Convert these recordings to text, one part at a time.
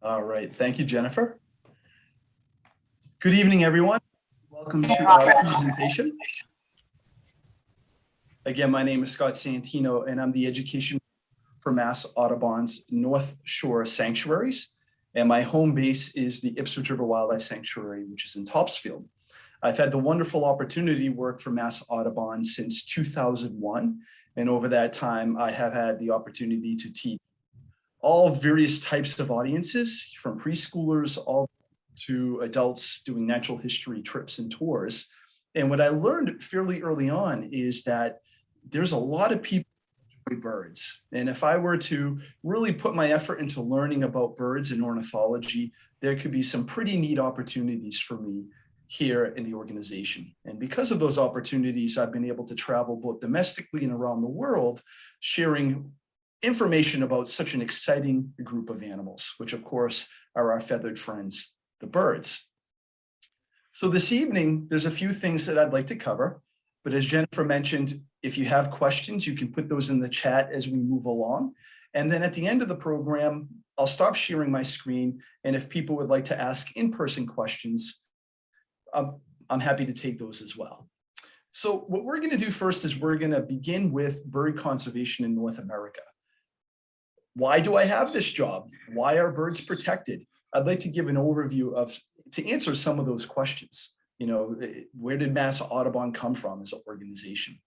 All right. Thank you, Jennifer. Good evening, everyone. Welcome to our presentation. Again, my name is Scott Santino, and I'm the education for Mass Audubon's North Shore Sanctuaries. And my home base is the Ipswich River Wildlife Sanctuary, which is in Topsfield. I've had the wonderful opportunity to work for Mass Audubon since 2001. And over that time, I have had the opportunity to teach all various types of audiences, from preschoolers all to adults doing natural history trips and tours. And what I learned fairly early on is that there's a lot of people who enjoy birds. And if I were to really put my effort into learning about birds and ornithology, there could be some pretty neat opportunities for me here in the organization. And because of those opportunities, I've been able to travel both domestically and around the world, sharing information about such an exciting group of animals, which of course are our feathered friends, the birds. So this evening, there's a few things that I'd like to cover, but as Jennifer mentioned, if you have questions, you can put those in the chat as we move along. And then at the end of the program, I'll stop sharing my screen. And if people would like to ask in-person questions, I'm happy to take those as well. So what we're going to do first is we're going to begin with bird conservation in North America. Why do I have this job? Why are birds protected? I'd like to give an overview to answer some of those questions. You know, where did Mass Audubon come from as an organization?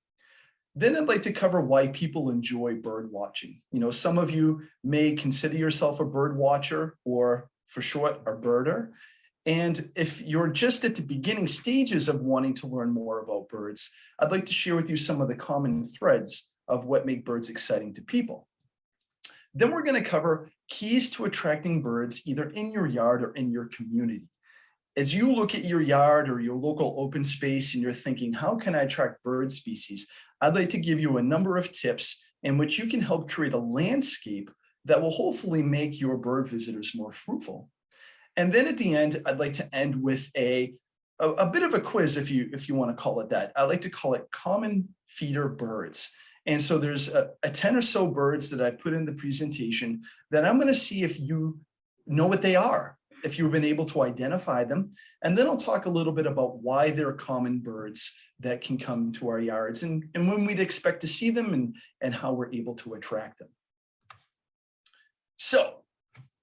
Then I'd like to cover why people enjoy bird watching. You know, some of you may consider yourself a bird watcher, or for short, a birder. And if you're just at the beginning stages of wanting to learn more about birds, I'd like to share with you some of the common threads of what make birds exciting to people. Then we're going to cover keys to attracting birds either in your yard or in your community. As you look at your yard or your local open space and you're thinking, how can I attract bird species? I'd like to give you a number of tips in which you can help create a landscape that will hopefully make your bird visitors more fruitful. And then at the end, I'd like to end with a bit of a quiz, if you want to call it that. I like to call it common feeder birds. And so there's a 10 or so birds that I put in the presentation that I'm going to see if you know what they are, if you've been able to identify them. And then I'll talk a little bit about why they're common birds that can come to our yards and when we'd expect to see them and how we're able to attract them. So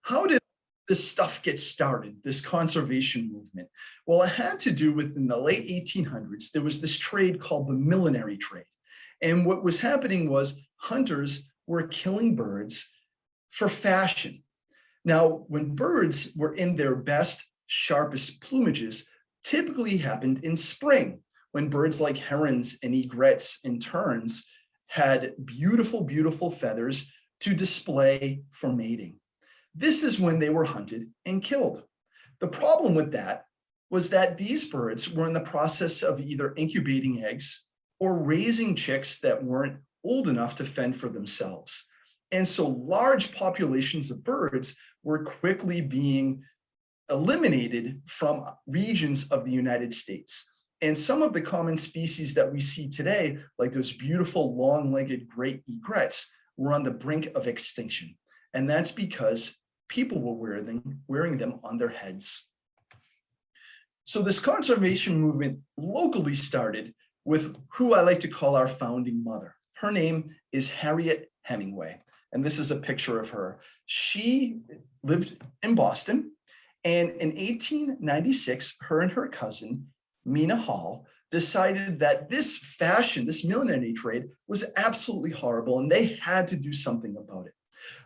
how did this stuff get started, this conservation movement? Well, it had to do with, in the late 1800s, there was this trade called the Millinery Trade. And what was happening was hunters were killing birds for fashion. Now, when birds were in their best, sharpest plumages, typically happened in spring, when birds like herons and egrets and terns had beautiful, beautiful feathers to display for mating. This is when they were hunted and killed. The problem with that was that these birds were in the process of either incubating eggs or raising chicks that weren't old enough to fend for themselves. And so large populations of birds were quickly being eliminated from regions of the United States. And some of the common species that we see today, like those beautiful long-legged great egrets, were on the brink of extinction. And that's because people were wearing them on their heads. So this conservation movement locally started with who I like to call our founding mother. Her name is Harriet Hemingway, and this is a picture of her. She lived in Boston, and in 1896, her and her cousin, Mina Hall, decided that this fashion, this millinery trade, was absolutely horrible, and they had to do something about it.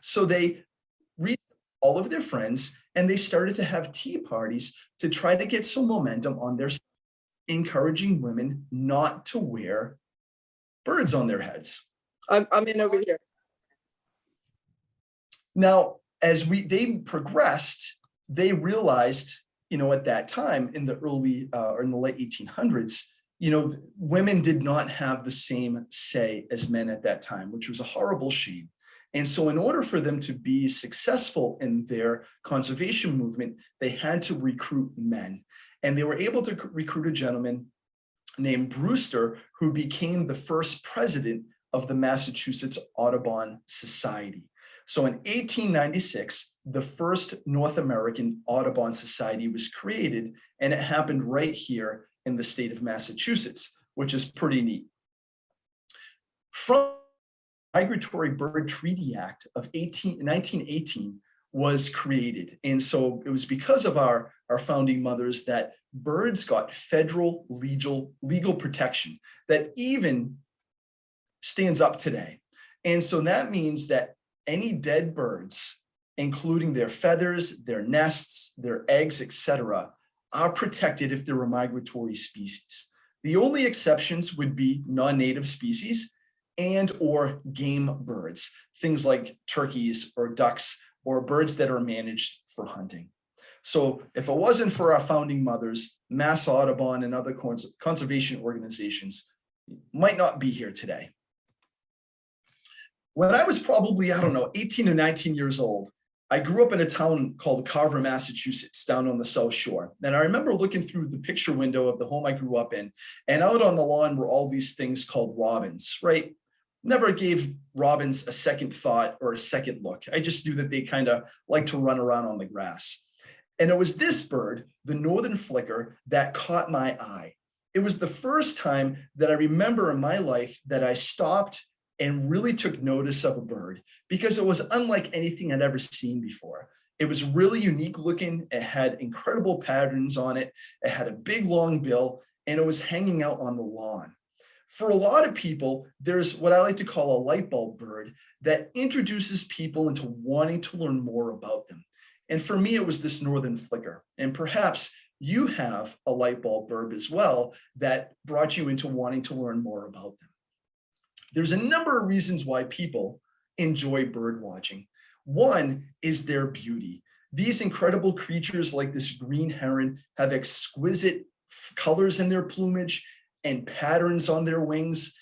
So they reached all of their friends, and they started to have tea parties to try to get some momentum on their side, encouraging women not to wear birds on their heads. I'm in over here. Now, as they progressed, they realized, you know, at that time in the early or in the late 1800s, you know, women did not have the same say as men at that time, which was a horrible shame. And so in order for them to be successful in their conservation movement, they had to recruit men. And they were able to recruit a gentleman named Brewster, who became the first president of the Massachusetts Audubon Society. So in 1896, the first North American Audubon Society was created, and it happened right here in the state of Massachusetts, which is pretty neat. From the Migratory Bird Treaty Act of 1918 was created. And so it was because of our founding mothers that birds got federal legal protection that even stands up today. And so that means that any dead birds, including their feathers, their nests, their eggs, etc., are protected if they're a migratory species. The only exceptions would be non-native species and or game birds, things like turkeys or ducks or birds that are managed for hunting. So if it wasn't for our founding mothers, Mass Audubon and other conservation organizations might not be here today. When I was probably, 18 or 19 years old, I grew up in a town called Carver, Massachusetts, down on the South Shore. And I remember looking through the picture window of the home I grew up in, and out on the lawn were all these things called robins, right? Never gave robins a second thought or a second look. I just knew that they kind of like to run around on the grass. And it was this bird, the northern flicker, that caught my eye. It was the first time that I remember in my life that I stopped and really took notice of a bird because it was unlike anything I'd ever seen before. It was really unique looking. It had incredible patterns on it. It had a big long bill, and it was hanging out on the lawn. For a lot of people, there's what I like to call a light bulb bird that introduces people into wanting to learn more about them. And for me, it was this northern flicker. And perhaps you have a light bulb bird as well that brought you into wanting to learn more about them. There's a number of reasons why people enjoy bird watching. One is their beauty. These incredible creatures like this green heron have exquisite colors in their plumage and patterns on their wings.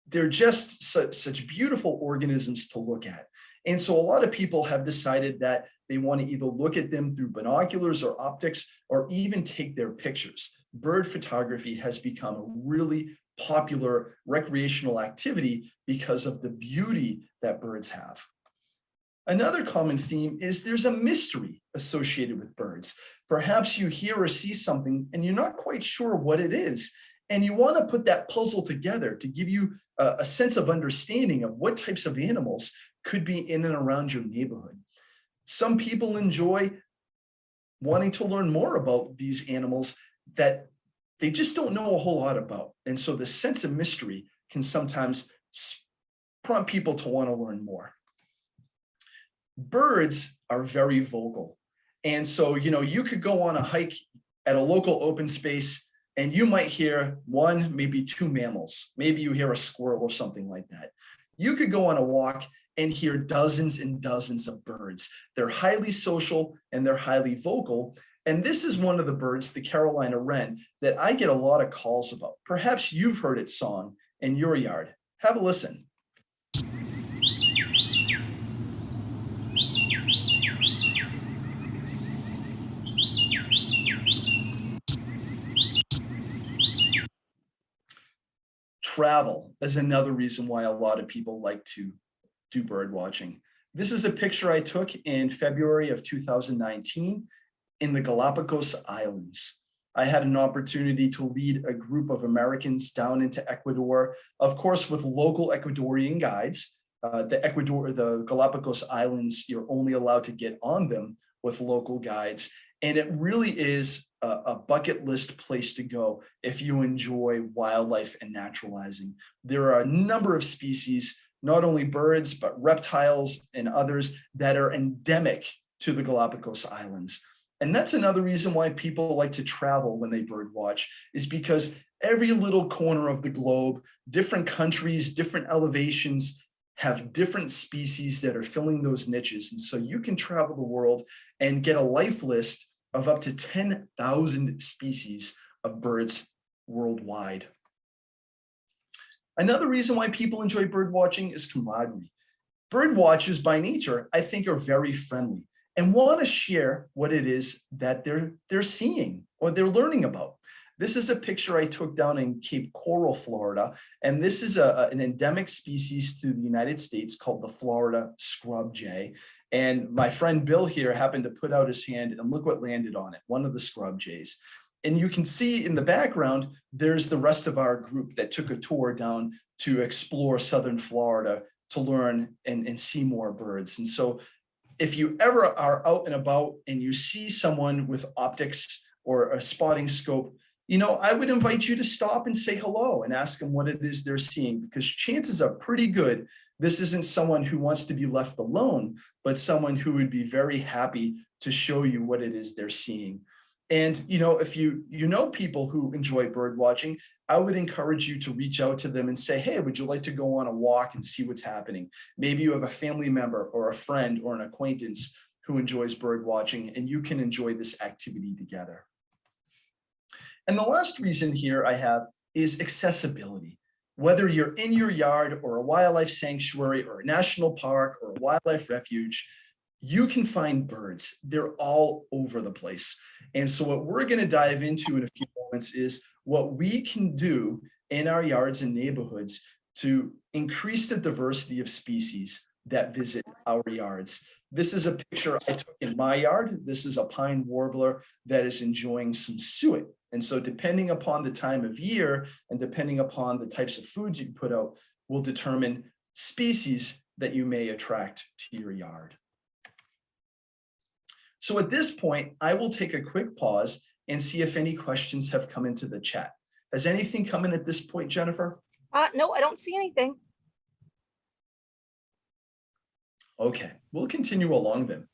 They're just such beautiful organisms to look at. And so a lot of people have decided that they want to either look at them through binoculars or optics or even take their pictures. Bird photography has become a really popular recreational activity because of the beauty that birds have. Another common theme is there's a mystery associated with birds. Perhaps you hear or see something and you're not quite sure what it is. And you want to put that puzzle together to give you a sense of understanding of what types of animals could be in and around your neighborhood. Some people enjoy wanting to learn more about these animals that they just don't know a whole lot about. And so the sense of mystery can sometimes prompt people to want to learn more. Birds are very vocal. And so, you could go on a hike at a local open space and you might hear one, maybe two mammals. Maybe you hear a squirrel or something like that. You could go on a walk and hear dozens and dozens of birds. They're highly social and they're highly vocal. And this is one of the birds, the Carolina wren, that I get a lot of calls about. Perhaps you've heard its song in your yard. Have a listen. Travel is another reason why a lot of people like to do bird watching. This is a picture I took in February of 2019 in the Galapagos Islands. I had an opportunity to lead a group of Americans down into Ecuador, of course, with local Ecuadorian guides. The Galapagos Islands, you're only allowed to get on them with local guides. And it really is a bucket list place to go if you enjoy wildlife and naturalizing. There are a number of species, not only birds, but reptiles and others that are endemic to the Galapagos Islands. And that's another reason why people like to travel when they bird watch, is because every little corner of the globe, different countries, different elevations, have different species that are filling those niches. And so you can travel the world and get a life list of up to 10,000 species of birds worldwide. Another reason why people enjoy bird watching is camaraderie. Bird watchers by nature, I think, are very friendly and want to share what it is that they're seeing or they're learning about. This is a picture I took down in Cape Coral, Florida. And this is an endemic species to the United States called the Florida scrub jay. And my friend Bill here happened to put out his hand and look what landed on it, one of the scrub jays. And you can see in the background, there's the rest of our group that took a tour down to explore Southern Florida to learn and see more birds. And so if you ever are out and about and you see someone with optics or a spotting scope, I would invite you to stop and say hello and ask them what it is they're seeing, because chances are pretty good this isn't someone who wants to be left alone, but someone who would be very happy to show you what it is they're seeing. And, if you know people who enjoy bird watching, I would encourage you to reach out to them and say, hey, would you like to go on a walk and see what's happening? Maybe you have a family member or a friend or an acquaintance who enjoys bird watching, and you can enjoy this activity together. And the last reason here I have is accessibility. Whether you're in your yard or a wildlife sanctuary or a national park or a wildlife refuge, you can find birds. They're all over the place. And so what we're going to dive into in a few moments is what we can do in our yards and neighborhoods to increase the diversity of species that visit our yards. This is a picture I took in my yard. This is a pine warbler that is enjoying some suet. And so depending upon the time of year and depending upon the types of foods you put out will determine species that you may attract to your yard. So at this point, I will take a quick pause and see if any questions have come into the chat. Has anything come in at this point, Jennifer? No, I don't see anything. Okay, we'll continue along then.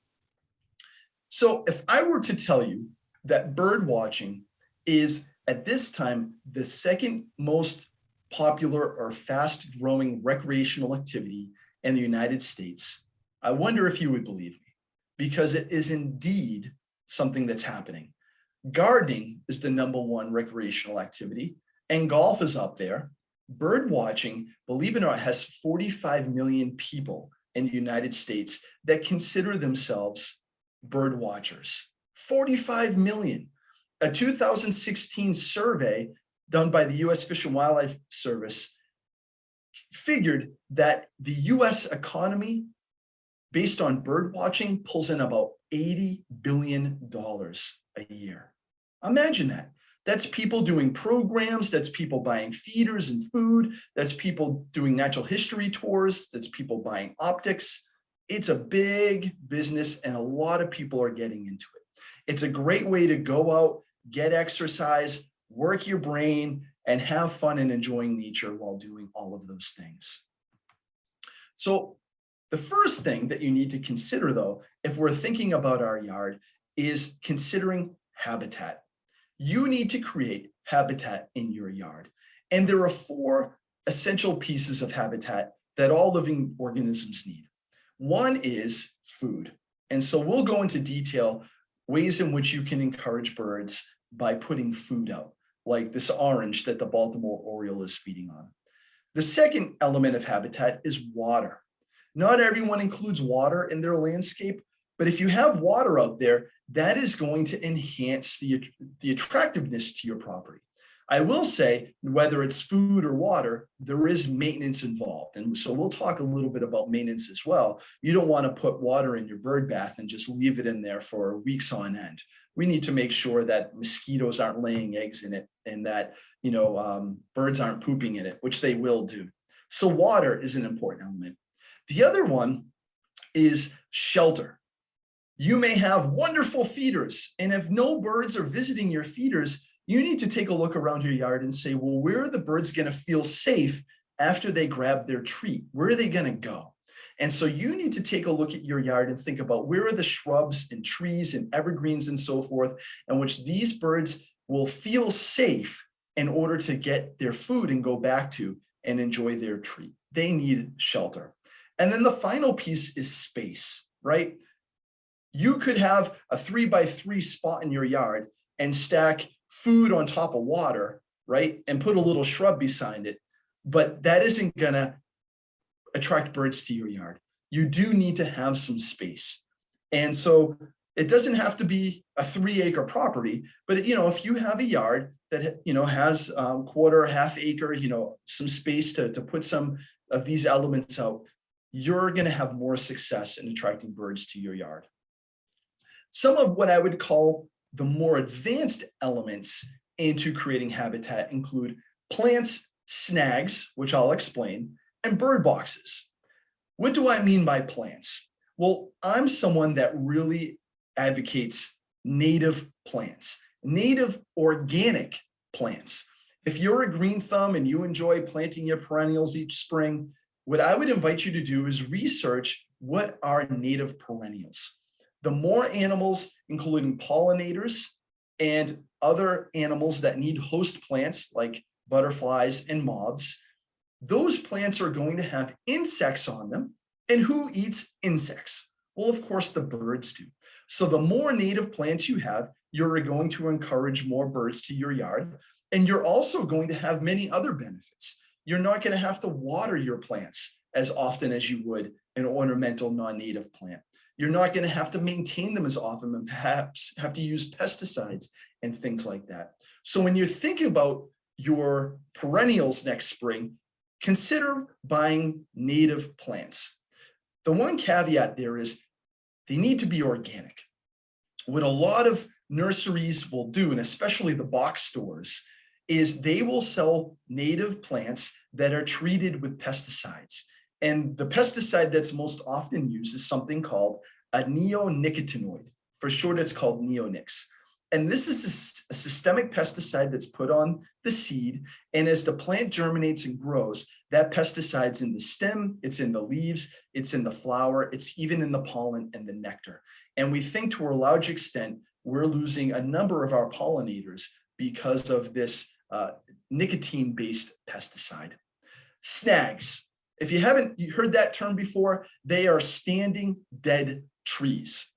So if I were to tell you that bird watching is at this time the second most popular or fast growing recreational activity in the United States, I wonder if you would believe me, because it is indeed something that's happening. Gardening is the #1 recreational activity, and golf is up there. Bird watching, believe it or not, has 45 million people in the United States that consider themselves bird watchers. 45 million. A 2016 survey done by the US Fish and Wildlife Service figured that the US economy, based on bird watching, pulls in about $80 billion a year. Imagine that. That's people doing programs, that's people buying feeders and food, that's people doing natural history tours, that's people buying optics. It's a big business and a lot of people are getting into it. It's a great way to go out, get exercise, work your brain, and have fun and enjoying nature while doing all of those things. So the first thing that you need to consider, though, if we're thinking about our yard, is considering habitat. You need to create habitat in your yard. And there are 4 essential pieces of habitat that all living organisms need. One is food. And so we'll go into detail ways in which you can encourage birds by putting food out, like this orange that the Baltimore Oriole is feeding on. The second element of habitat is water. Not everyone includes water in their landscape, but if you have water out there, that is going to enhance the attractiveness to your property. I will say, whether it's food or water, there is maintenance involved. And so we'll talk a little bit about maintenance as well. You don't want to put water in your bird bath and just leave it in there for weeks on end. We need to make sure that mosquitoes aren't laying eggs in it and that birds aren't pooping in it, which they will do. So water is an important element. The other one is shelter. You may have wonderful feeders, and if no birds are visiting your feeders, you need to take a look around your yard and say, well, where are the birds going to feel safe after they grab their treat? Where are they going to go? And so you need to take a look at your yard and think about where are the shrubs and trees and evergreens and so forth, in which these birds will feel safe in order to get their food and go back to and enjoy their treat. They need shelter. And then the final piece is space, right? You could have a 3x3 spot in your yard and stack food on top of water, right? And put a little shrub beside it, but that isn't gonna attract birds to your yard. You do need to have some space. And so It doesn't have to be a 3-acre property, but if you have a yard that has quarter, half acre, some space to put some of these elements out, you're going to have more success in attracting birds to your yard. Some of what I would call the more advanced elements into creating habitat include plants, snags, which I'll explain, and bird boxes. What do I mean by plants? Well, I'm someone that really advocates native plants, native organic plants. If you're a green thumb and you enjoy planting your perennials each spring, what I would invite you to do is research what are native perennials. The more animals, including pollinators and other animals that need host plants like butterflies and moths, those plants are going to have insects on them. And who eats insects? Well, of course, the birds do. So the more native plants you have, you're going to encourage more birds to your yard. And you're also going to have many other benefits. You're not going to have to water your plants as often as you would an ornamental non-native plant. You're not going to have to maintain them as often and perhaps have to use pesticides and things like that. So when you're thinking about your perennials next spring, consider buying native plants. The one caveat there is they need to be organic. What a lot of nurseries will do, and especially the box stores, is they will sell native plants that are treated with pesticides. And the pesticide that's most often used is something called a neonicotinoid. For short, it's called neonics. And this is a systemic pesticide that's put on the seed. And as the plant germinates and grows, that pesticide's in the stem, it's in the leaves, it's in the flower, it's even in the pollen and the nectar. And we think to a large extent, we're losing a number of our pollinators because of this nicotine-based pesticide. Snags. If you haven't heard that term before, they are standing dead trees.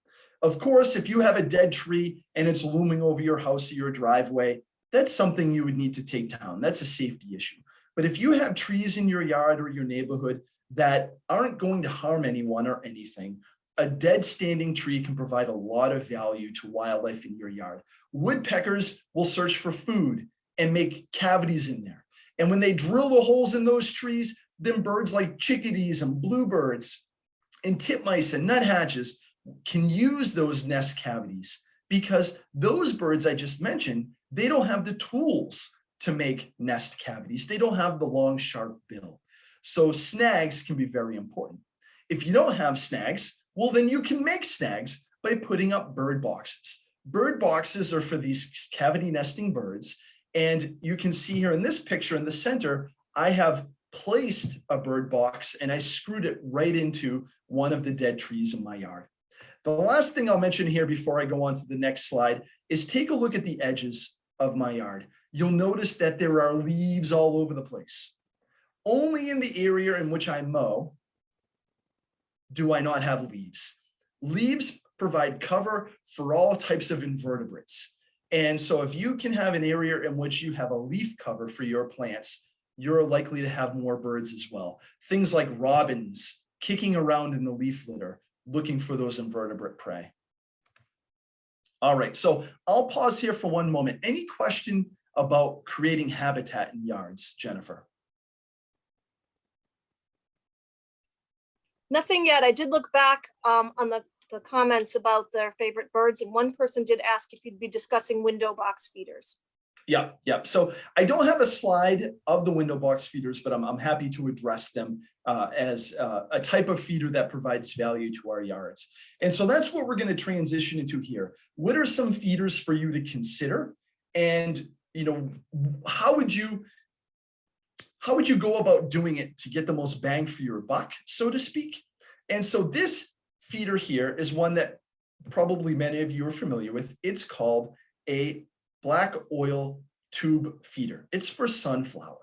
Of course, if you have a dead tree and it's looming over your house or your driveway, that's something you would need to take down. That's a safety issue. But if you have trees in your yard or your neighborhood that aren't going to harm anyone or anything, a dead standing tree can provide a lot of value to wildlife in your yard. Woodpeckers will search for food and make cavities in there. And when they drill the holes in those trees, then birds like chickadees and bluebirds and titmice and nuthatches can use those nest cavities, because those birds I just mentioned, they don't have the tools to make nest cavities. They don't have the long, sharp bill. So snags can be very important. If you don't have snags, well, then you can make snags by putting up bird boxes. Bird boxes are for these cavity nesting birds. And you can see here in this picture in the center, I have placed a bird box and I screwed it right into one of the dead trees in my yard. The last thing I'll mention here before I go on to the next slide is take a look at the edges of my yard. You'll notice that there are leaves all over the place. Only in the area in which I mow do I not have leaves. Leaves provide cover for all types of invertebrates. And so if you can have an area in which you have a leaf cover for your plants, you're likely to have more birds as well. Things like robins kicking around in the leaf litter, looking for those invertebrate prey. All right, so I'll pause here for one moment. Any question about creating habitat in yards, Jennifer? Nothing yet. I did look back on the comments about their favorite birds, and one person did ask if you'd be discussing window box feeders. Yeah. So I don't have a slide of the window box feeders, but I'm happy to address them as a type of feeder that provides value to our yards. And so that's what we're going to transition into here. What are some feeders for you to consider? And how would you go about doing it to get the most bang for your buck, so to speak? And so this feeder here is one that probably many of you are familiar with. It's called a black oil tube feeder. It's for sunflower.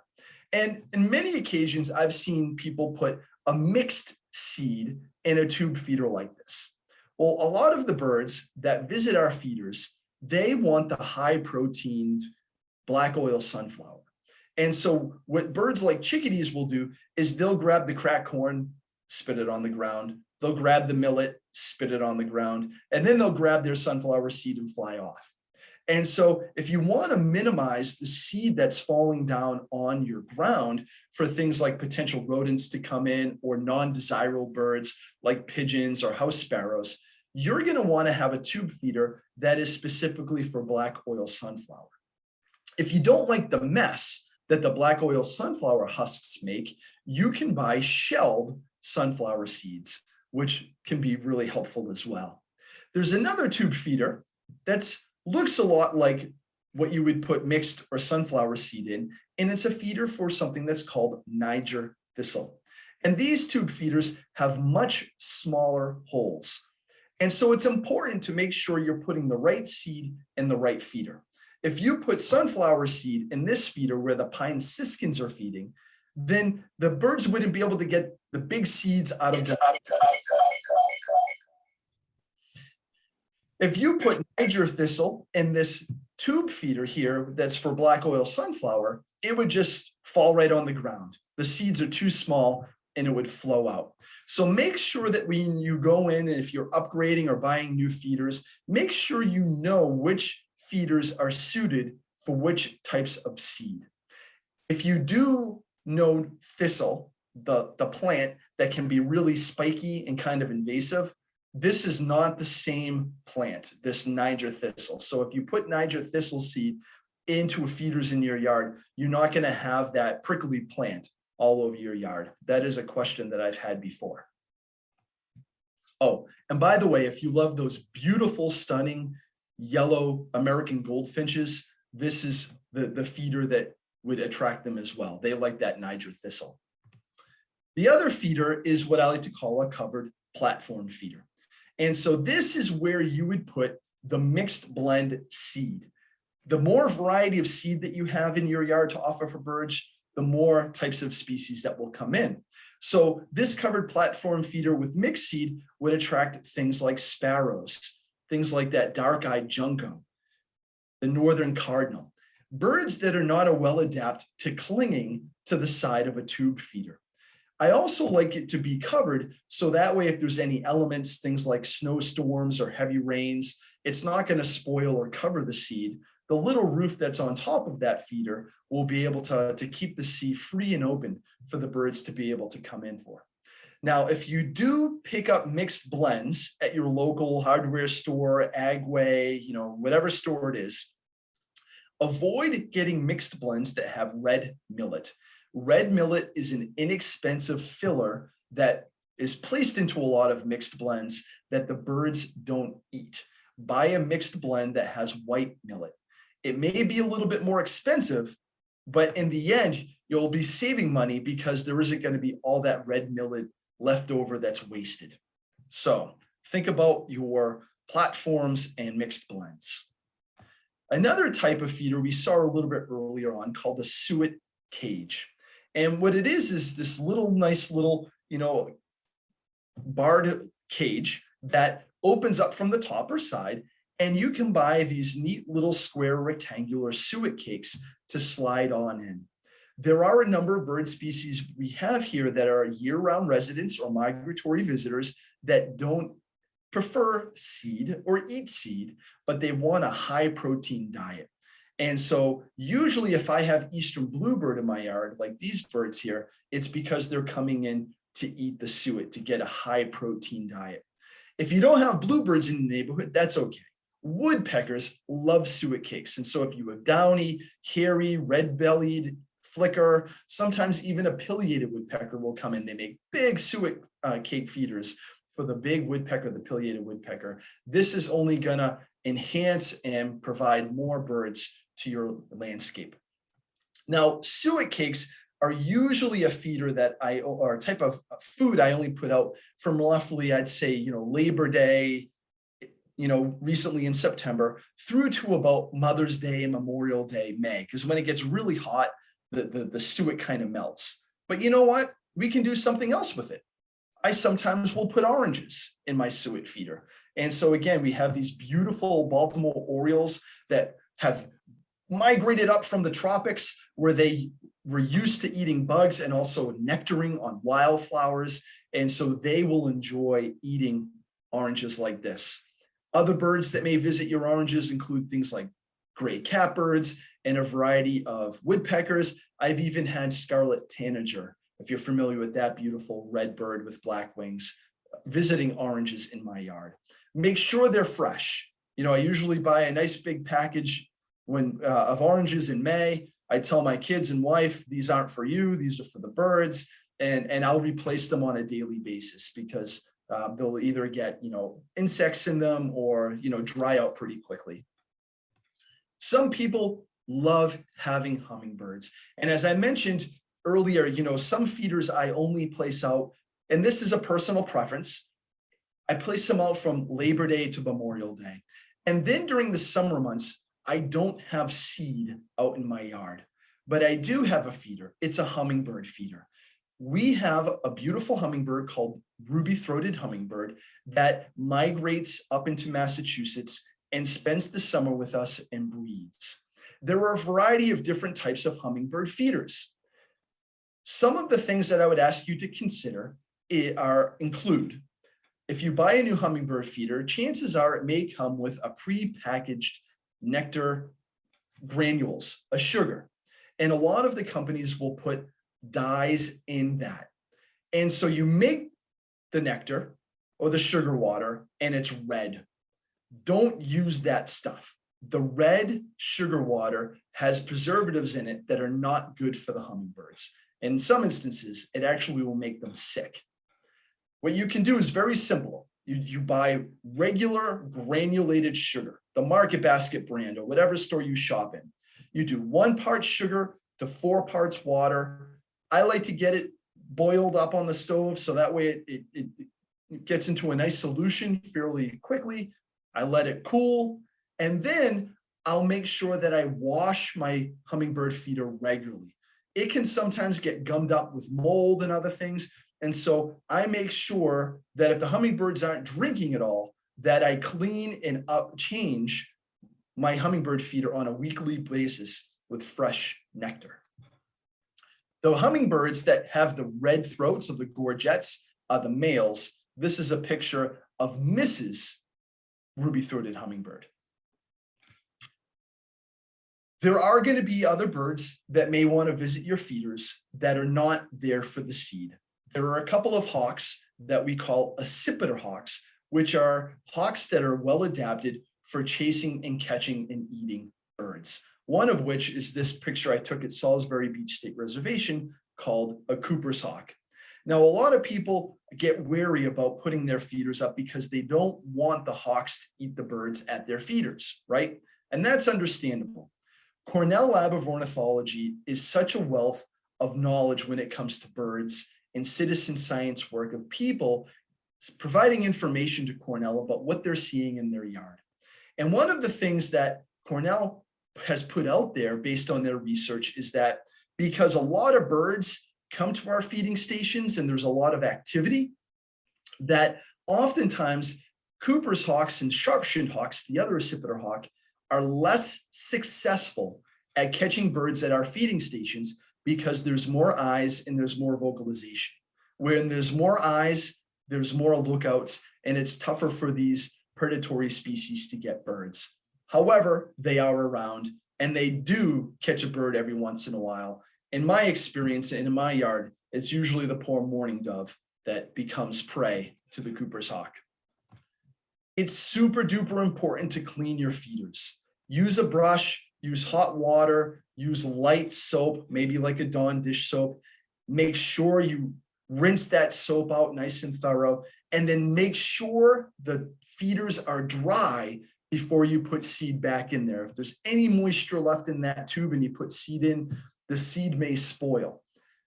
And in many occasions, I've seen people put a mixed seed in a tube feeder like this. Well, a lot of the birds that visit our feeders, they want the high protein black oil sunflower. And so what birds like chickadees will do is they'll grab the cracked corn, spit it on the ground. They'll grab the millet, spit it on the ground, and then they'll grab their sunflower seed and fly off. And so if you want to minimize the seed that's falling down on your ground for things like potential rodents to come in or non-desirable birds like pigeons or house sparrows, you're going to want to have a tube feeder that is specifically for black oil sunflower. If you don't like the mess that the black oil sunflower husks make, you can buy shelled sunflower seeds, which can be really helpful as well. There's another tube feeder that looks a lot like what you would put mixed or sunflower seed in, and it's a feeder for something that's called Niger Thistle. And these tube feeders have much smaller holes. And so it's important to make sure you're putting the right seed in the right feeder. If you put sunflower seed in this feeder where the pine siskins are feeding, then the birds wouldn't be able to get the big seeds out of the. If you put Niger Thistle in this tube feeder here that's for black oil sunflower, it would just fall right on the ground. The seeds are too small and it would flow out. So make sure that when you go in and if you're upgrading or buying new feeders, make sure you know which feeders are suited for which types of seed. If you do know thistle, the plant that can be really spiky and kind of invasive, this is not the same plant, this Niger Thistle. So if you put Niger Thistle seed into feeders in your yard, you're not going to have that prickly plant all over your yard. That is a question that I've had before. Oh, and by the way, if you love those beautiful, stunning yellow American goldfinches, this is the feeder that would attract them as well. They like that Niger Thistle. The other feeder is what I like to call a covered platform feeder. And so this is where you would put the mixed blend seed. The more variety of seed that you have in your yard to offer for birds, the more types of species that will come in. So this covered platform feeder with mixed seed would attract things like sparrows, things like that dark-eyed junco, the northern cardinal, birds that are not well adapted to clinging to the side of a tube feeder. I also like it to be covered so that way if there's any elements, things like snowstorms or heavy rains, it's not going to spoil or cover the seed. The little roof that's on top of that feeder will be able to keep the seed free and open for the birds to be able to come in for. Now, if you do pick up mixed blends at your local hardware store, Agway, whatever store it is, avoid getting mixed blends that have red millet. Red millet is an inexpensive filler that is placed into a lot of mixed blends that the birds don't eat. Buy a mixed blend that has white millet. It may be a little bit more expensive, but in the end, you'll be saving money because there isn't going to be all that red millet left over that's wasted. So think about your platforms and mixed blends. Another type of feeder we saw a little bit earlier on called the Suet cage. And what it is this nice little, barred cage that opens up from the top or side, and you can buy these neat little square rectangular suet cakes to slide on in. There are a number of bird species we have here that are year-round residents or migratory visitors that don't prefer seed or eat seed, but they want a high protein diet. And so usually if I have eastern bluebird in my yard, like these birds here, it's because they're coming in to eat the suet to get a high protein diet. If you don't have bluebirds in the neighborhood, that's okay. Woodpeckers love suet cakes. And so if you have downy, hairy, red-bellied, flicker, sometimes even a pileated woodpecker will come in. They make big suet cake feeders for the big woodpecker, the pileated woodpecker. This is only gonna enhance and provide more birds to your landscape. Now, suet cakes are usually a feeder that or a type of food I only put out from roughly, I'd say, Labor Day, recently in September through to about Mother's Day and Memorial Day, May, because when it gets really hot, the suet kind of melts. But you know what? We can do something else with it. I sometimes will put oranges in my suet feeder. And so again, we have these beautiful Baltimore Orioles that have migrated up from the tropics where they were used to eating bugs and also nectaring on wildflowers. And so they will enjoy eating oranges like this. Other birds that may visit your oranges include things like gray catbirds and a variety of woodpeckers. I've even had scarlet tanager, if you're familiar with that beautiful red bird with black wings, visiting oranges in my yard. Make sure they're fresh. I usually buy a nice big package of oranges in May. I tell my kids and wife, these aren't for you, these are for the birds, and I'll replace them on a daily basis because they'll either get, insects in them or, dry out pretty quickly. Some people love having hummingbirds. And as I mentioned earlier, some feeders I only place out, and this is a personal preference. I place them out from Labor Day to Memorial Day. And then during the summer months, I don't have seed out in my yard, but I do have a feeder. It's a hummingbird feeder. We have a beautiful hummingbird called ruby-throated hummingbird that migrates up into Massachusetts and spends the summer with us and breeds. There are a variety of different types of hummingbird feeders. Some of the things that I would ask you to consider include, if you buy a new hummingbird feeder, chances are it may come with a pre-packaged nectar granules, a sugar. And a lot of the companies will put dyes in that. And so you make the nectar or the sugar water and it's red. Don't use that stuff. The red sugar water has preservatives in it that are not good for the hummingbirds. In some instances, it actually will make them sick. What you can do is very simple. You buy regular granulated sugar, the Market Basket brand or whatever store you shop in. You do 1 part sugar to 4 parts water. I like to get it boiled up on the stove so that way it gets into a nice solution fairly quickly. I let it cool, and then I'll make sure that I wash my hummingbird feeder regularly. It can sometimes get gummed up with mold and other things. And so I make sure that if the hummingbirds aren't drinking it all, that I clean and change my hummingbird feeder on a weekly basis with fresh nectar. The hummingbirds that have the red throats of the gorgettes are the males. This is a picture of Mrs. Ruby-throated hummingbird. There are going to be other birds that may want to visit your feeders that are not there for the seed. There are a couple of hawks that we call accipiter hawks, which are hawks that are well adapted for chasing and catching and eating birds. One of which is this picture I took at Salisbury Beach State Reservation called a Cooper's hawk. Now, a lot of people get wary about putting their feeders up because they don't want the hawks to eat the birds at their feeders, right? And that's understandable. Cornell Lab of Ornithology is such a wealth of knowledge when it comes to birds and citizen science work of people providing information to Cornell about what they're seeing in their yard. And one of the things that Cornell has put out there based on their research is that because a lot of birds come to our feeding stations and there's a lot of activity, that oftentimes Cooper's hawks and sharp-shinned hawks, the other accipiter hawk, are less successful at catching birds at our feeding stations because there's more eyes and there's more vocalization. When there's more eyes, there's more lookouts, and it's tougher for these predatory species to get birds. However, they are around and they do catch a bird every once in a while. In my experience and in my yard, it's usually the poor mourning dove that becomes prey to the Cooper's hawk. It's super duper important to clean your feeders. Use a brush, use hot water, use light soap, maybe like a Dawn dish soap. Make sure you rinse that soap out nice and thorough, and then make sure the feeders are dry before you put seed back in there. If there's any moisture left in that tube and you put seed in, the seed may spoil.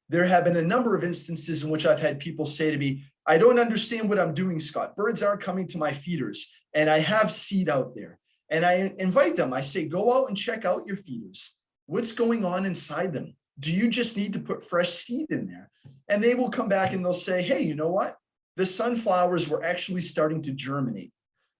There have been a number of instances in which I've had people say to me, I don't understand what I'm doing, Scott. Birds aren't coming to my feeders and I have seed out there. And I invite them, I say, go out and check out your feeders. What's going on inside them? Do you just need to put fresh seed in there? And they will come back and they'll say, hey, you know what? The sunflowers were actually starting to germinate.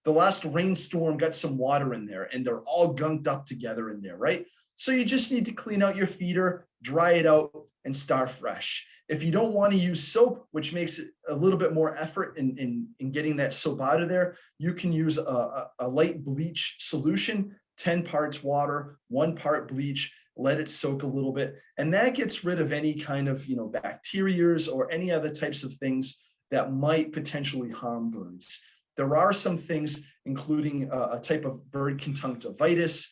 The last rainstorm got some water in there and they're all gunked up together in there, right? So you just need to clean out your feeder, dry it out, and start fresh. If you don't want to use soap, which makes it a little bit more effort in getting that soap out of there, you can use a light bleach solution, 10 parts water, 1 part bleach, let it soak a little bit. And that gets rid of any kind of, bacterias or any other types of things that might potentially harm birds. There are some things, including a type of bird conjunctivitis,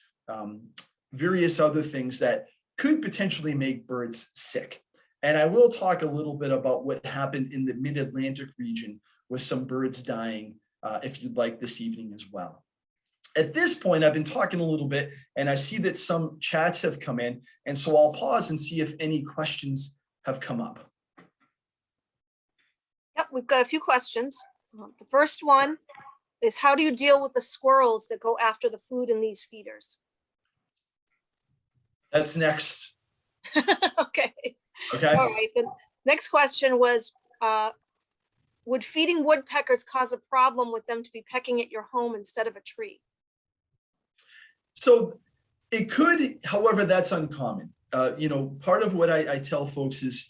various other things that could potentially make birds sick. And I will talk a little bit about what happened in the mid-Atlantic region with some birds dying, if you'd like, this evening as well. At this point, I've been talking a little bit, and I see that some chats have come in, and so I'll pause and see if any questions have come up. Yep, we've got a few questions. The first one is, how do you deal with the squirrels that go after the food in these feeders? That's next. Okay. Okay. All right. The next question was, would feeding woodpeckers cause a problem with them to be pecking at your home instead of a tree? So it could, however, that's uncommon. Part of what I tell folks is,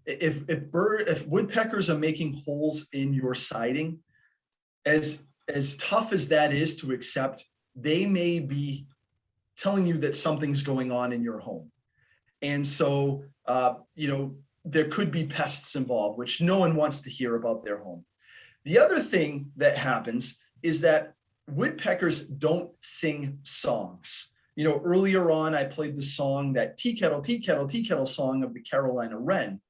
if woodpeckers are making holes in your siding, as tough as that is to accept, they may be telling you that something's going on in your home. And so, there could be pests involved, which no one wants to hear about their home. The other thing that happens is that woodpeckers don't sing songs. Earlier on, I played the song, that tea kettle, tea kettle, tea kettle song of the Carolina wren.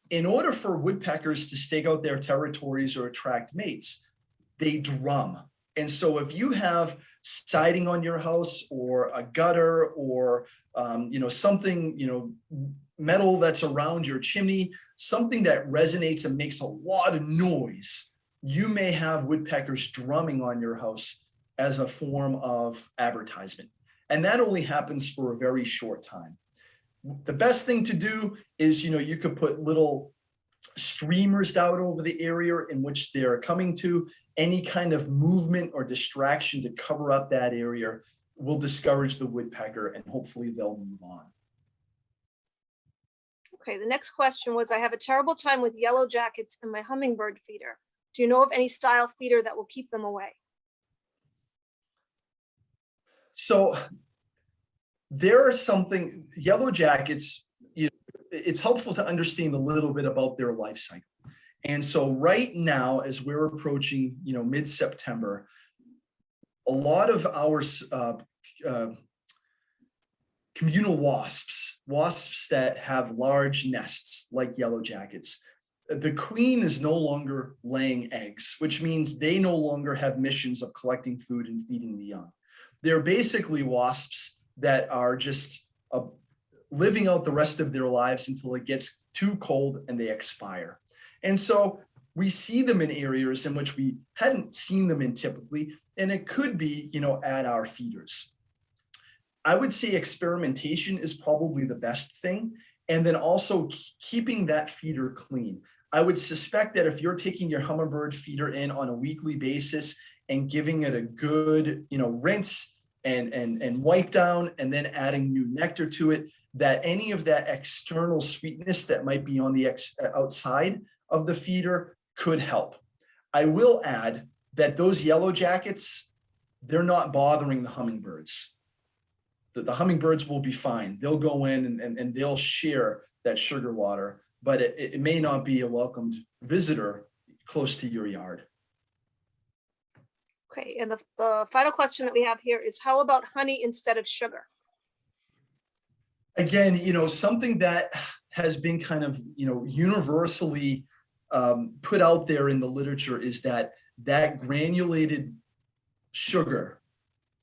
In order for woodpeckers to stake out their territories or attract mates, they drum. And so if you have siding on your house or a gutter or, something, metal that's around your chimney, something that resonates and makes a lot of noise, you may have woodpeckers drumming on your house as a form of advertisement. And that only happens for a very short time. The best thing to do is, you could put little streamers out over the area in which they're coming to. Any kind of movement or distraction to cover up that area will discourage the woodpecker, and hopefully they'll move on. Okay, the next question was, I have a terrible time with yellow jackets in my hummingbird feeder. Do you know of any style feeder that will keep them away? So there are yellow jackets, it's helpful to understand a little bit about their life cycle. And so right now, as we're approaching, mid-September, a lot of our communal wasps that have large nests like yellow jackets, the queen is no longer laying eggs, which means they no longer have missions of collecting food and feeding the young. They're basically wasps that are just living out the rest of their lives until it gets too cold and they expire. And so we see them in areas in which we hadn't seen them in typically, and it could be, at our feeders. I would say experimentation is probably the best thing. And then also keeping that feeder clean. I would suspect that if you're taking your hummingbird feeder in on a weekly basis and giving it a good, rinse and wipe down, and then adding new nectar to it, that any of that external sweetness that might be on the outside of the feeder could help. I will add that those yellow jackets, they're not bothering the hummingbirds. The hummingbirds will be fine. They'll go in and they'll share that sugar water, but it may not be a welcomed visitor close to your yard. Okay, and the final question that we have here is, how about honey instead of sugar? Again, something that has been kind of, universally put out there in the literature is that granulated sugar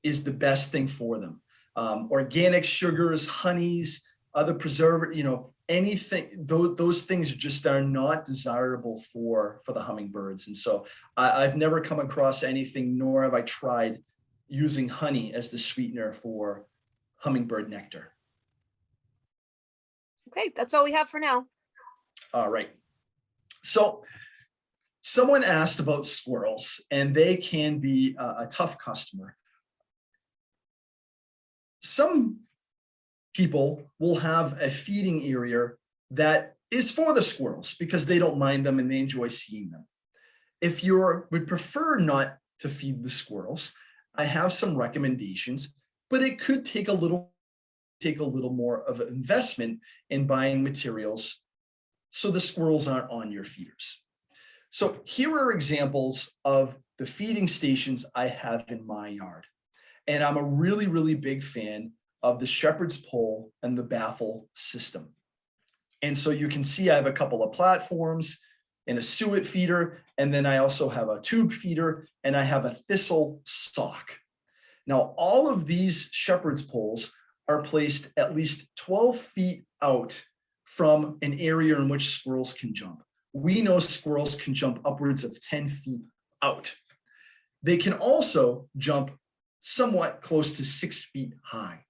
is the best thing for them. Organic sugars, honeys, other preservatives, anything, those things just are not desirable for the hummingbirds. And so I've never come across anything, nor have I tried using honey as the sweetener for hummingbird nectar. Okay, that's all we have for now. All right. So someone asked about squirrels, and they can be a tough customer. Some people will have a feeding area that is for the squirrels because they don't mind them and they enjoy seeing them. If you would prefer not to feed the squirrels, I have some recommendations, but it could take a little more of an investment in buying materials so the squirrels aren't on your feeders. So here are examples of the feeding stations I have in my yard. And I'm a really, really big fan of the shepherd's pole and the baffle system. And so you can see I have a couple of platforms and a suet feeder, and then I also have a tube feeder, and I have a thistle sock. Now, all of these shepherd's poles are placed at least 12 feet out from an area in which squirrels can jump. We know squirrels can jump upwards of 10 feet out. They can also jump somewhat close to 6 feet high.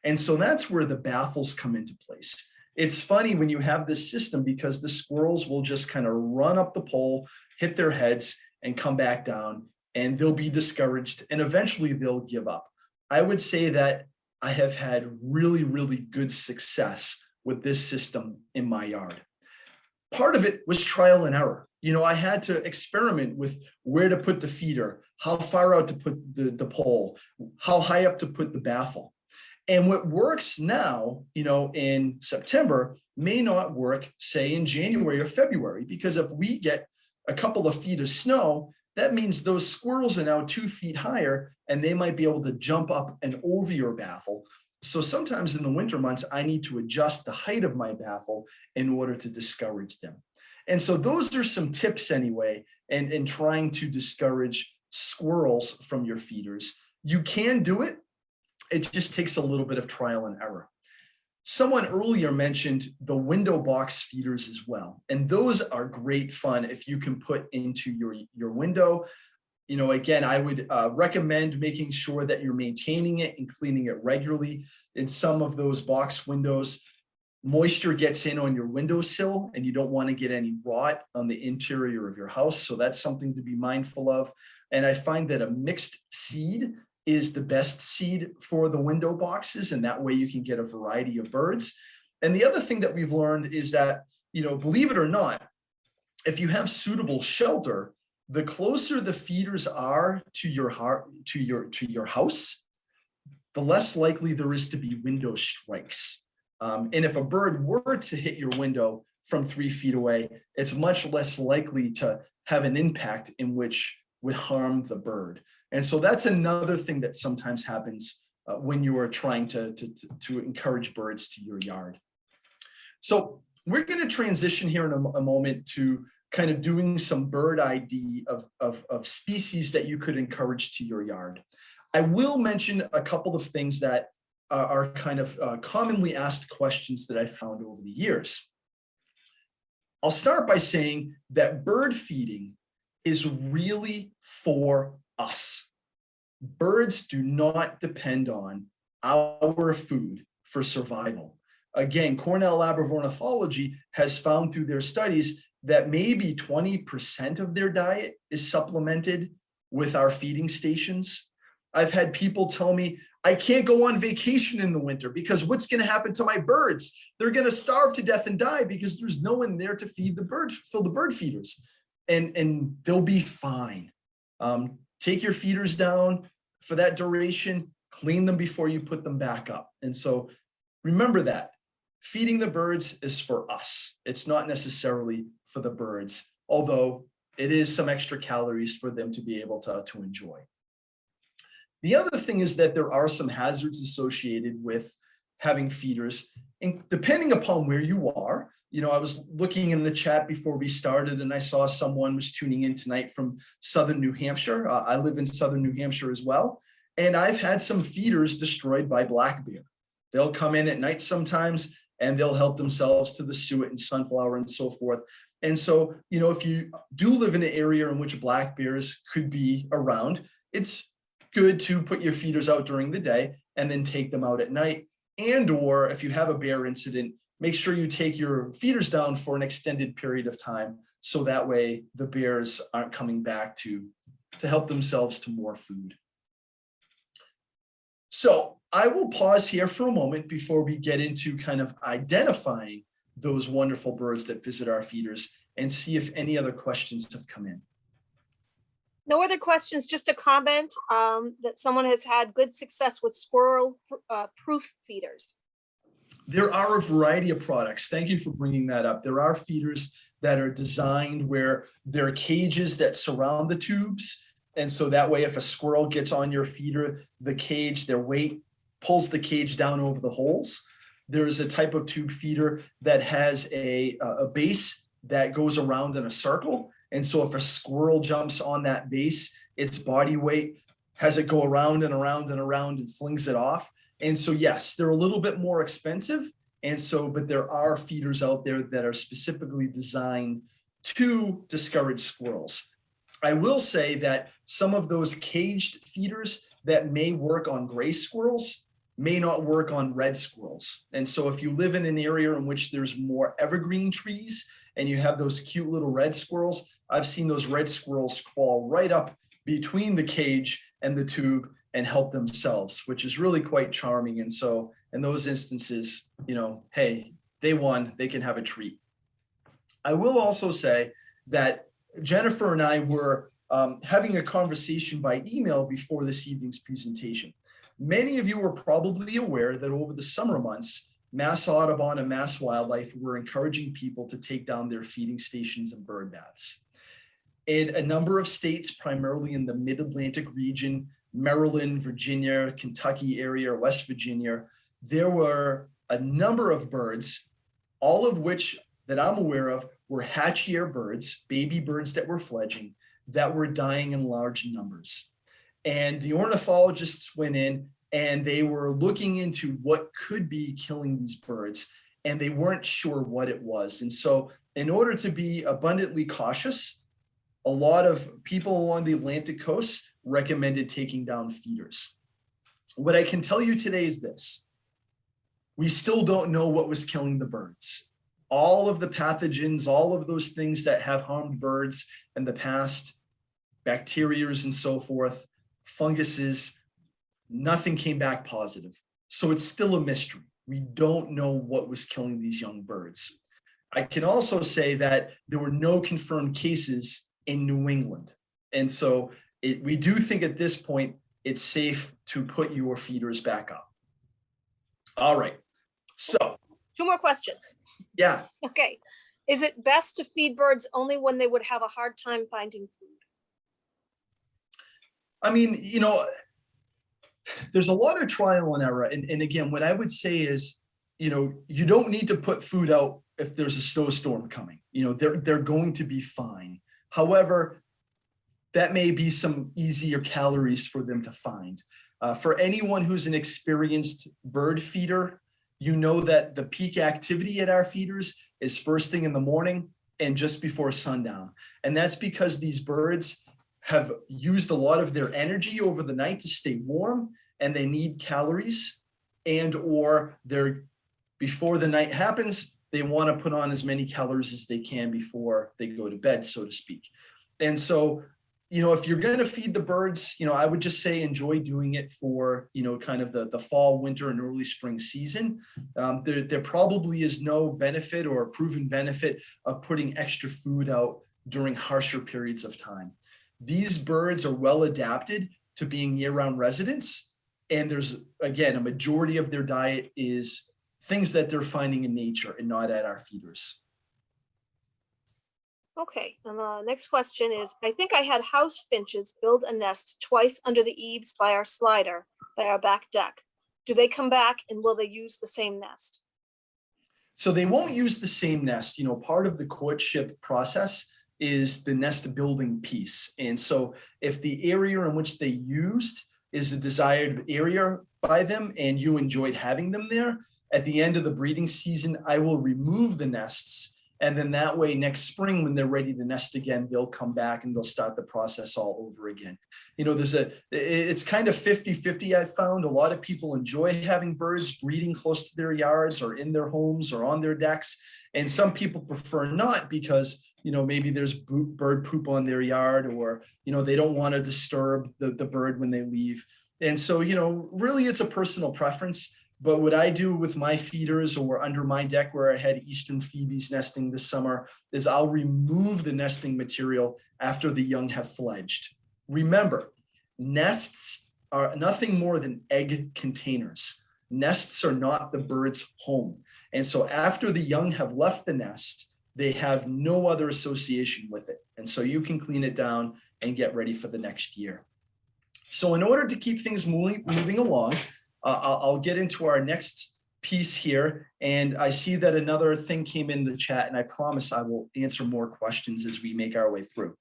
And so that's where the baffles come into place. It's funny when you have this system because the squirrels will just kind of run up the pole, hit their heads, and come back down, and they'll be discouraged, and eventually they'll give up. I would say that I have had really, really good success with this system in my yard. Part of it was trial and error. You know, I had to experiment with where to put the feeder, how far out to put the pole, how high up to put the baffle. And what works now, you know, in September may not work, say, in January or February, because if we get a couple of feet of snow, that means those squirrels are now 2 feet higher and they might be able to jump up and over your baffle. So sometimes in the winter months, I need to adjust the height of my baffle in order to discourage them. And so those are some tips anyway, in trying to discourage squirrels from your feeders. You can do it. It just takes a little bit of trial and error. Someone earlier mentioned the window box feeders as well. And those are great fun if you can put into your window. You know, again, I would recommend making sure that you're maintaining it and cleaning it regularly. In some of those box windows, moisture gets in on your windowsill and you don't want to get any rot on the interior of your house. So that's something to be mindful of. And I find that a mixed seed is the best seed for the window boxes, and that way you can get a variety of birds. And the other thing that we've learned is that, you know, believe it or not, if you have suitable shelter, the closer the feeders are to your house, the less likely there is to be window strikes. And if a bird were to hit your window from 3 feet away, it's much less likely to have an impact in which would harm the bird. And so that's another thing that sometimes happens when you are trying to encourage birds to your yard. So we're going to transition here in a moment to kind of doing some bird ID of species that you could encourage to your yard. I will mention a couple of things that are kind of commonly asked questions that I found over the years. I'll start by saying that bird feeding is really for us. Birds do not depend on our food for survival. Again, Cornell Lab of Ornithology has found through their studies that maybe 20% of their diet is supplemented with our feeding stations. I've had people tell me, I can't go on vacation in the winter because what's going to happen to my birds? They're going to starve to death and die because there's no one there to feed the birds, fill the bird feeders, and they'll be fine. Take your feeders down for that duration, clean them before you put them back up. And so remember that feeding the birds is for us. It's not necessarily for the birds, although it is some extra calories for them to be able to enjoy. The other thing is that there are some hazards associated with having feeders, and depending upon where you are. You know, I was looking in the chat before we started and I saw someone was tuning in tonight from Southern New Hampshire. I live in Southern New Hampshire as well. And I've had some feeders destroyed by black bear. They'll come in at night sometimes and they'll help themselves to the suet and sunflower and so forth. And so, you know, if you do live in an area in which black bears could be around, it's good to put your feeders out during the day and then take them out at night. And or if you have a bear incident, make sure you take your feeders down for an extended period of time. So that way the bears aren't coming back to help themselves to more food. So I will pause here for a moment before we get into kind of identifying those wonderful birds that visit our feeders and see if any other questions have come in. No other questions, just a comment that someone has had good success with squirrel proof feeders. There are a variety of products. Thank you for bringing that up. There are feeders that are designed where there are cages that surround the tubes. And so that way, if a squirrel gets on your feeder, the cage, their weight pulls the cage down over the holes. There's a type of tube feeder that has a base that goes around in a circle. And so if a squirrel jumps on that base, its body weight has it go around and around and around and flings it off. And so, yes, they're a little bit more expensive. And so, but there are feeders out there that are specifically designed to discourage squirrels. I will say that some of those caged feeders that may work on gray squirrels may not work on red squirrels. And so if you live in an area in which there's more evergreen trees and you have those cute little red squirrels, I've seen those red squirrels crawl right up between the cage and the tube and help themselves, which is really quite charming. And so in those instances, you know, hey, they won, they can have a treat. I will also say that Jennifer and I were having a conversation by email before this evening's presentation. Many of you are probably aware that over the summer months, Mass Audubon and Mass Wildlife were encouraging people to take down their feeding stations and bird baths. In a number of states, primarily in the mid-Atlantic region, Maryland, Virginia, Kentucky area, West Virginia, there were a number of birds, all of which that I'm aware of were hatch-year birds, baby birds that were fledging, that were dying in large numbers. And the ornithologists went in and they were looking into what could be killing these birds, and they weren't sure what it was. And so in order to be abundantly cautious, a lot of people along the Atlantic coast recommended taking down feeders. What I can tell you today is this: we still don't know what was killing the birds. All of the pathogens, all of those things that have harmed birds in the past, bacteria and so forth, funguses, nothing came back positive. So it's still a mystery. We don't know what was killing these young birds. I can also say that there were no confirmed cases in New England. And so we do think at this point, it's safe to put your feeders back up. All right, so. 2 more questions. Yeah. Okay. Is it best to feed birds only when they would have a hard time finding food? I mean, you know, there's a lot of trial and error. And again, what I would say is, you know, you don't need to put food out if there's a snowstorm coming. You know, they're going to be fine. However, that may be some easier calories for them to find. For anyone who's an experienced bird feeder, you know that the peak activity at our feeders is first thing in the morning and just before sundown. And that's because these birds have used a lot of their energy over the night to stay warm, and they need calories, and or before the night happens, they want to put on as many calories as they can before they go to bed, so to speak. And so, you know, if you're going to feed the birds, you know, I would just say enjoy doing it for, you know, kind of the fall, winter, and early spring season. There probably is no benefit or proven benefit of putting extra food out during harsher periods of time. These birds are well adapted to being year-round residents. And there's, again, a majority of their diet is things that they're finding in nature and not at our feeders. Okay, and the next question is, I think I had house finches build a nest twice under the eaves by our slider, by our back deck. Do they come back, and will they use the same nest? So they won't use the same nest. You know, part of the courtship process is the nest building piece. And so if the area in which they used is a desired area by them and you enjoyed having them there, at the end of the breeding season, I will remove the nests. And then that way, next spring, when they're ready to nest again, they'll come back and they'll start the process all over again. You know, it's kind of 50-50. I've found a lot of people enjoy having birds breeding close to their yards or in their homes or on their decks. And some people prefer not because, you know, maybe there's bird poop on their yard, or, you know, they don't want to disturb the bird when they leave. And so, you know, really it's a personal preference. But what I do with my feeders or under my deck where I had Eastern Phoebes nesting this summer is I'll remove the nesting material after the young have fledged. Remember, nests are nothing more than egg containers. Nests are not the bird's home. And so after the young have left the nest, they have no other association with it. And so you can clean it down and get ready for the next year. So in order to keep things moving along, I'll get into our next piece here. And I see that another thing came in the chat, and I promise I will answer more questions as we make our way through.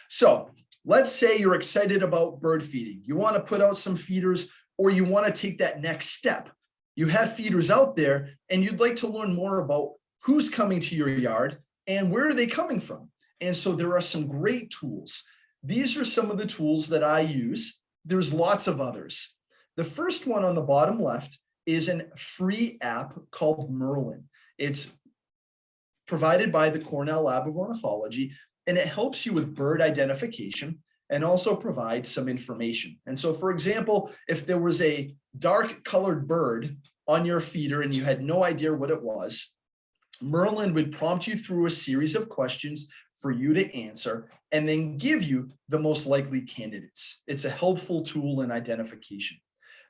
So let's say you're excited about bird feeding. You want to put out some feeders, or you want to take that next step. You have feeders out there and you'd like to learn more about who's coming to your yard and where are they coming from. And so there are some great tools. These are some of the tools that I use. There's lots of others. The first one on the bottom left is a free app called Merlin. It's provided by the Cornell Lab of Ornithology, and it helps you with bird identification and also provides some information. And so, for example, if there was a dark colored bird on your feeder and you had no idea what it was, Merlin would prompt you through a series of questions for you to answer and then give you the most likely candidates. It's a helpful tool in identification.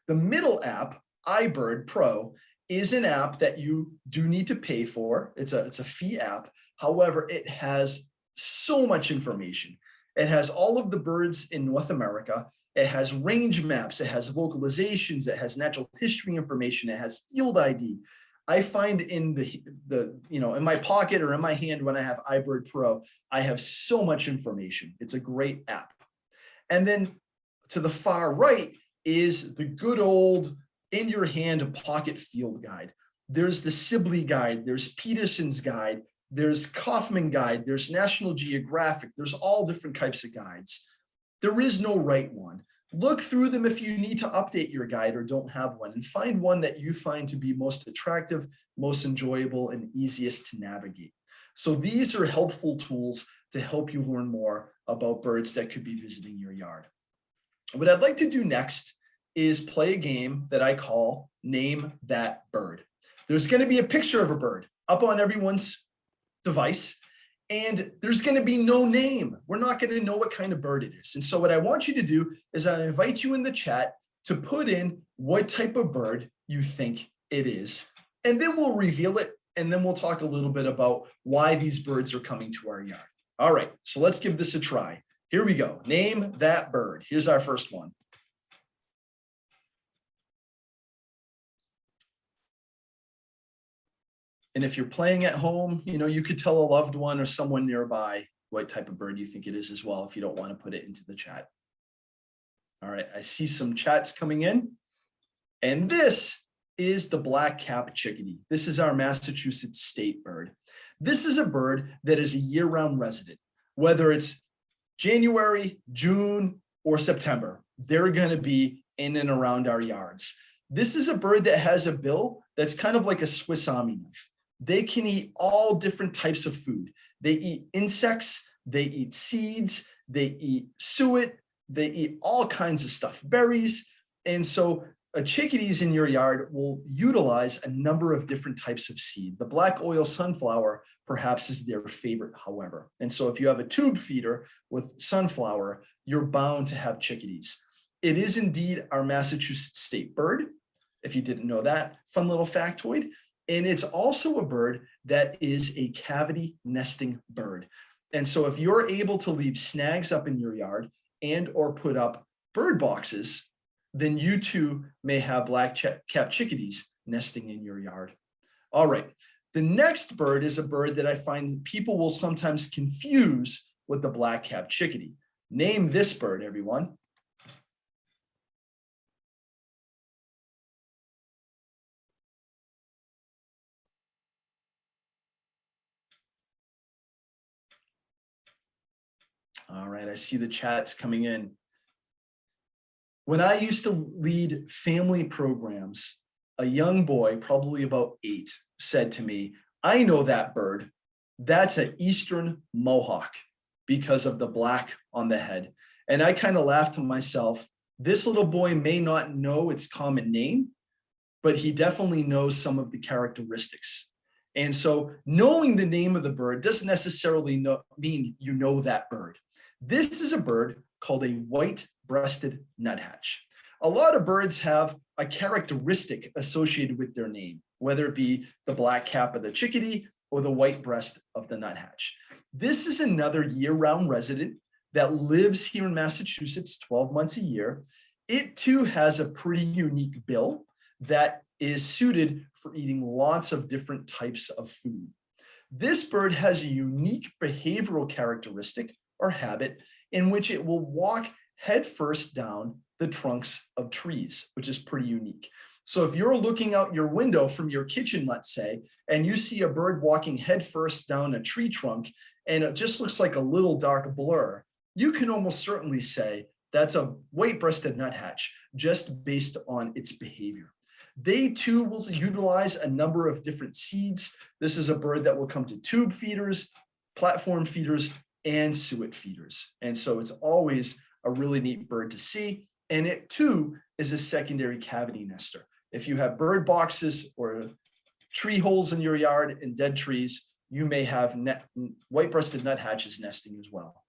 The middle app, iBird Pro, is an app that you do need to pay for. It's a fee app. However, it has so much information. It has all of the birds in North America. It has range maps. It has vocalizations. It has natural history information. It has field ID. I find in in my pocket or in my hand when I have iBird Pro, I have so much information. It's a great app. And then to the far right is the good old in your hand pocket field guide. There's the Sibley guide. There's Peterson's guide. There's Kaufman guide. There's National Geographic. There's all different types of guides. There is no right one. Look through them if you need to update your guide or don't have one, and find one that you find to be most attractive, most enjoyable, and easiest to navigate. So these are helpful tools to help you learn more about birds that could be visiting your yard. What I'd like to do next is play a game that I call Name That Bird. There's going to be a picture of a bird up on everyone's device, and there's going to be no name. We're not going to know what kind of bird it is. And so what I want you to do is I invite you in the chat to put in what type of bird you think it is. And then we'll reveal it, and then we'll talk a little bit about why these birds are coming to our yard. All right, so let's give this a try. Here we go. Name that bird. Here's our first one. And if you're playing at home, you could tell a loved one or someone nearby what type of bird you think it is as well, if you don't want to put it into the chat. All right, I see some chats coming in. And this is the black cap chickadee. This is our Massachusetts state bird. This is a bird that is a year-round resident. Whether it's January, June, or September, they're going to be in and around our yards. This is a bird that has a bill that's kind of like a Swiss Army knife. They can eat all different types of food. They eat insects, they eat seeds, they eat suet, they eat all kinds of stuff, berries. And so chickadees in your yard will utilize a number of different types of seed. The black oil sunflower perhaps is their favorite, however. And so if you have a tube feeder with sunflower, you're bound to have chickadees. It is indeed our Massachusetts state bird, if you didn't know that. Fun little factoid. And it's also a bird that is a cavity nesting bird. And so if you're able to leave snags up in your yard and or put up bird boxes, then you too may have black cap chickadees nesting in your yard. All right, the next bird is a bird that I find people will sometimes confuse with the black cap chickadee. Name this bird, everyone. All right, I see the chats coming in. When I used to lead family programs, a young boy, probably about 8, said to me, "I know that bird. That's an Eastern Mohawk because of the black on the head." And I kind of laughed to myself, this little boy may not know its common name, but he definitely knows some of the characteristics. And so knowing the name of the bird doesn't necessarily mean you know that bird. This is a bird called a white-breasted nuthatch. A lot of birds have a characteristic associated with their name, whether it be the black cap of the chickadee or the white breast of the nuthatch. This is another year-round resident that lives here in Massachusetts 12 months a year. It too has a pretty unique bill that is suited for eating lots of different types of food. This bird has a unique behavioral characteristic or habit in which it will walk headfirst down the trunks of trees, which is pretty unique. So if you're looking out your window from your kitchen, let's say, and you see a bird walking headfirst down a tree trunk, and it just looks like a little dark blur, you can almost certainly say that's a white-breasted nuthatch, just based on its behavior. They too will utilize a number of different seeds. This is a bird that will come to tube feeders, platform feeders, and suet feeders. And so it's always a really neat bird to see. And it too is a secondary cavity nester. If you have bird boxes or tree holes in your yard and dead trees, you may have white-breasted nuthatches nesting as well.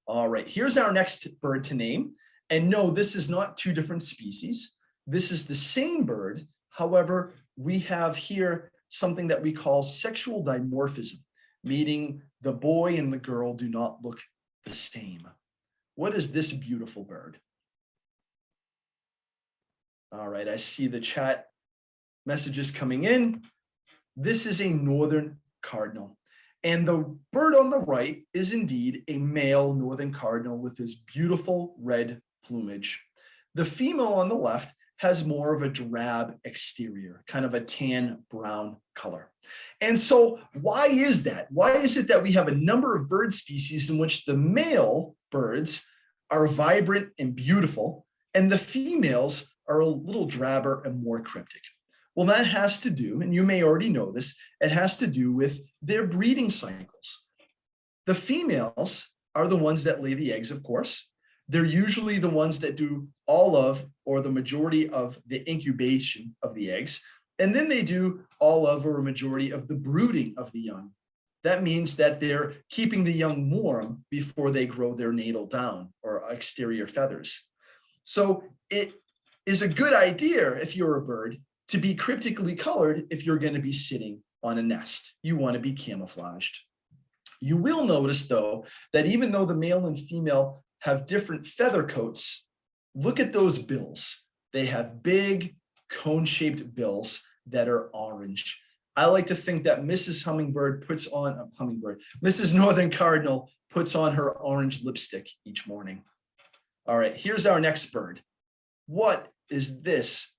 All right, here's our next bird to name. And no, this is not two different species. This is the same bird. However, we have here something that we call sexual dimorphism, meaning the boy and the girl do not look the same. What is this beautiful bird? All right, I see the chat messages coming in. This is a northern cardinal. And the bird on the right is indeed a male northern cardinal with his beautiful red plumage. The female on the left has more of a drab exterior, kind of a tan brown color. And so why is that? Why is it that we have a number of bird species in which the male birds are vibrant and beautiful, and the females are a little drabber and more cryptic? Well, that has to do, and you may already know this, it has to do with their breeding cycles. The females are the ones that lay the eggs, of course. They're usually the ones that do all of, or the majority of, the incubation of the eggs. And then they do all of, or a majority of, the brooding of the young. That means that they're keeping the young warm before they grow their natal down or exterior feathers. So it is a good idea, if you're a bird, to be cryptically colored if you're going to be sitting on a nest. You want to be camouflaged. You will notice, though, that even though the male and female have different feather coats, look at those bills. They have big cone-shaped bills that are orange. I like to think that Mrs. Mrs. Northern Cardinal puts on her orange lipstick each morning. All right, here's our next bird. What is this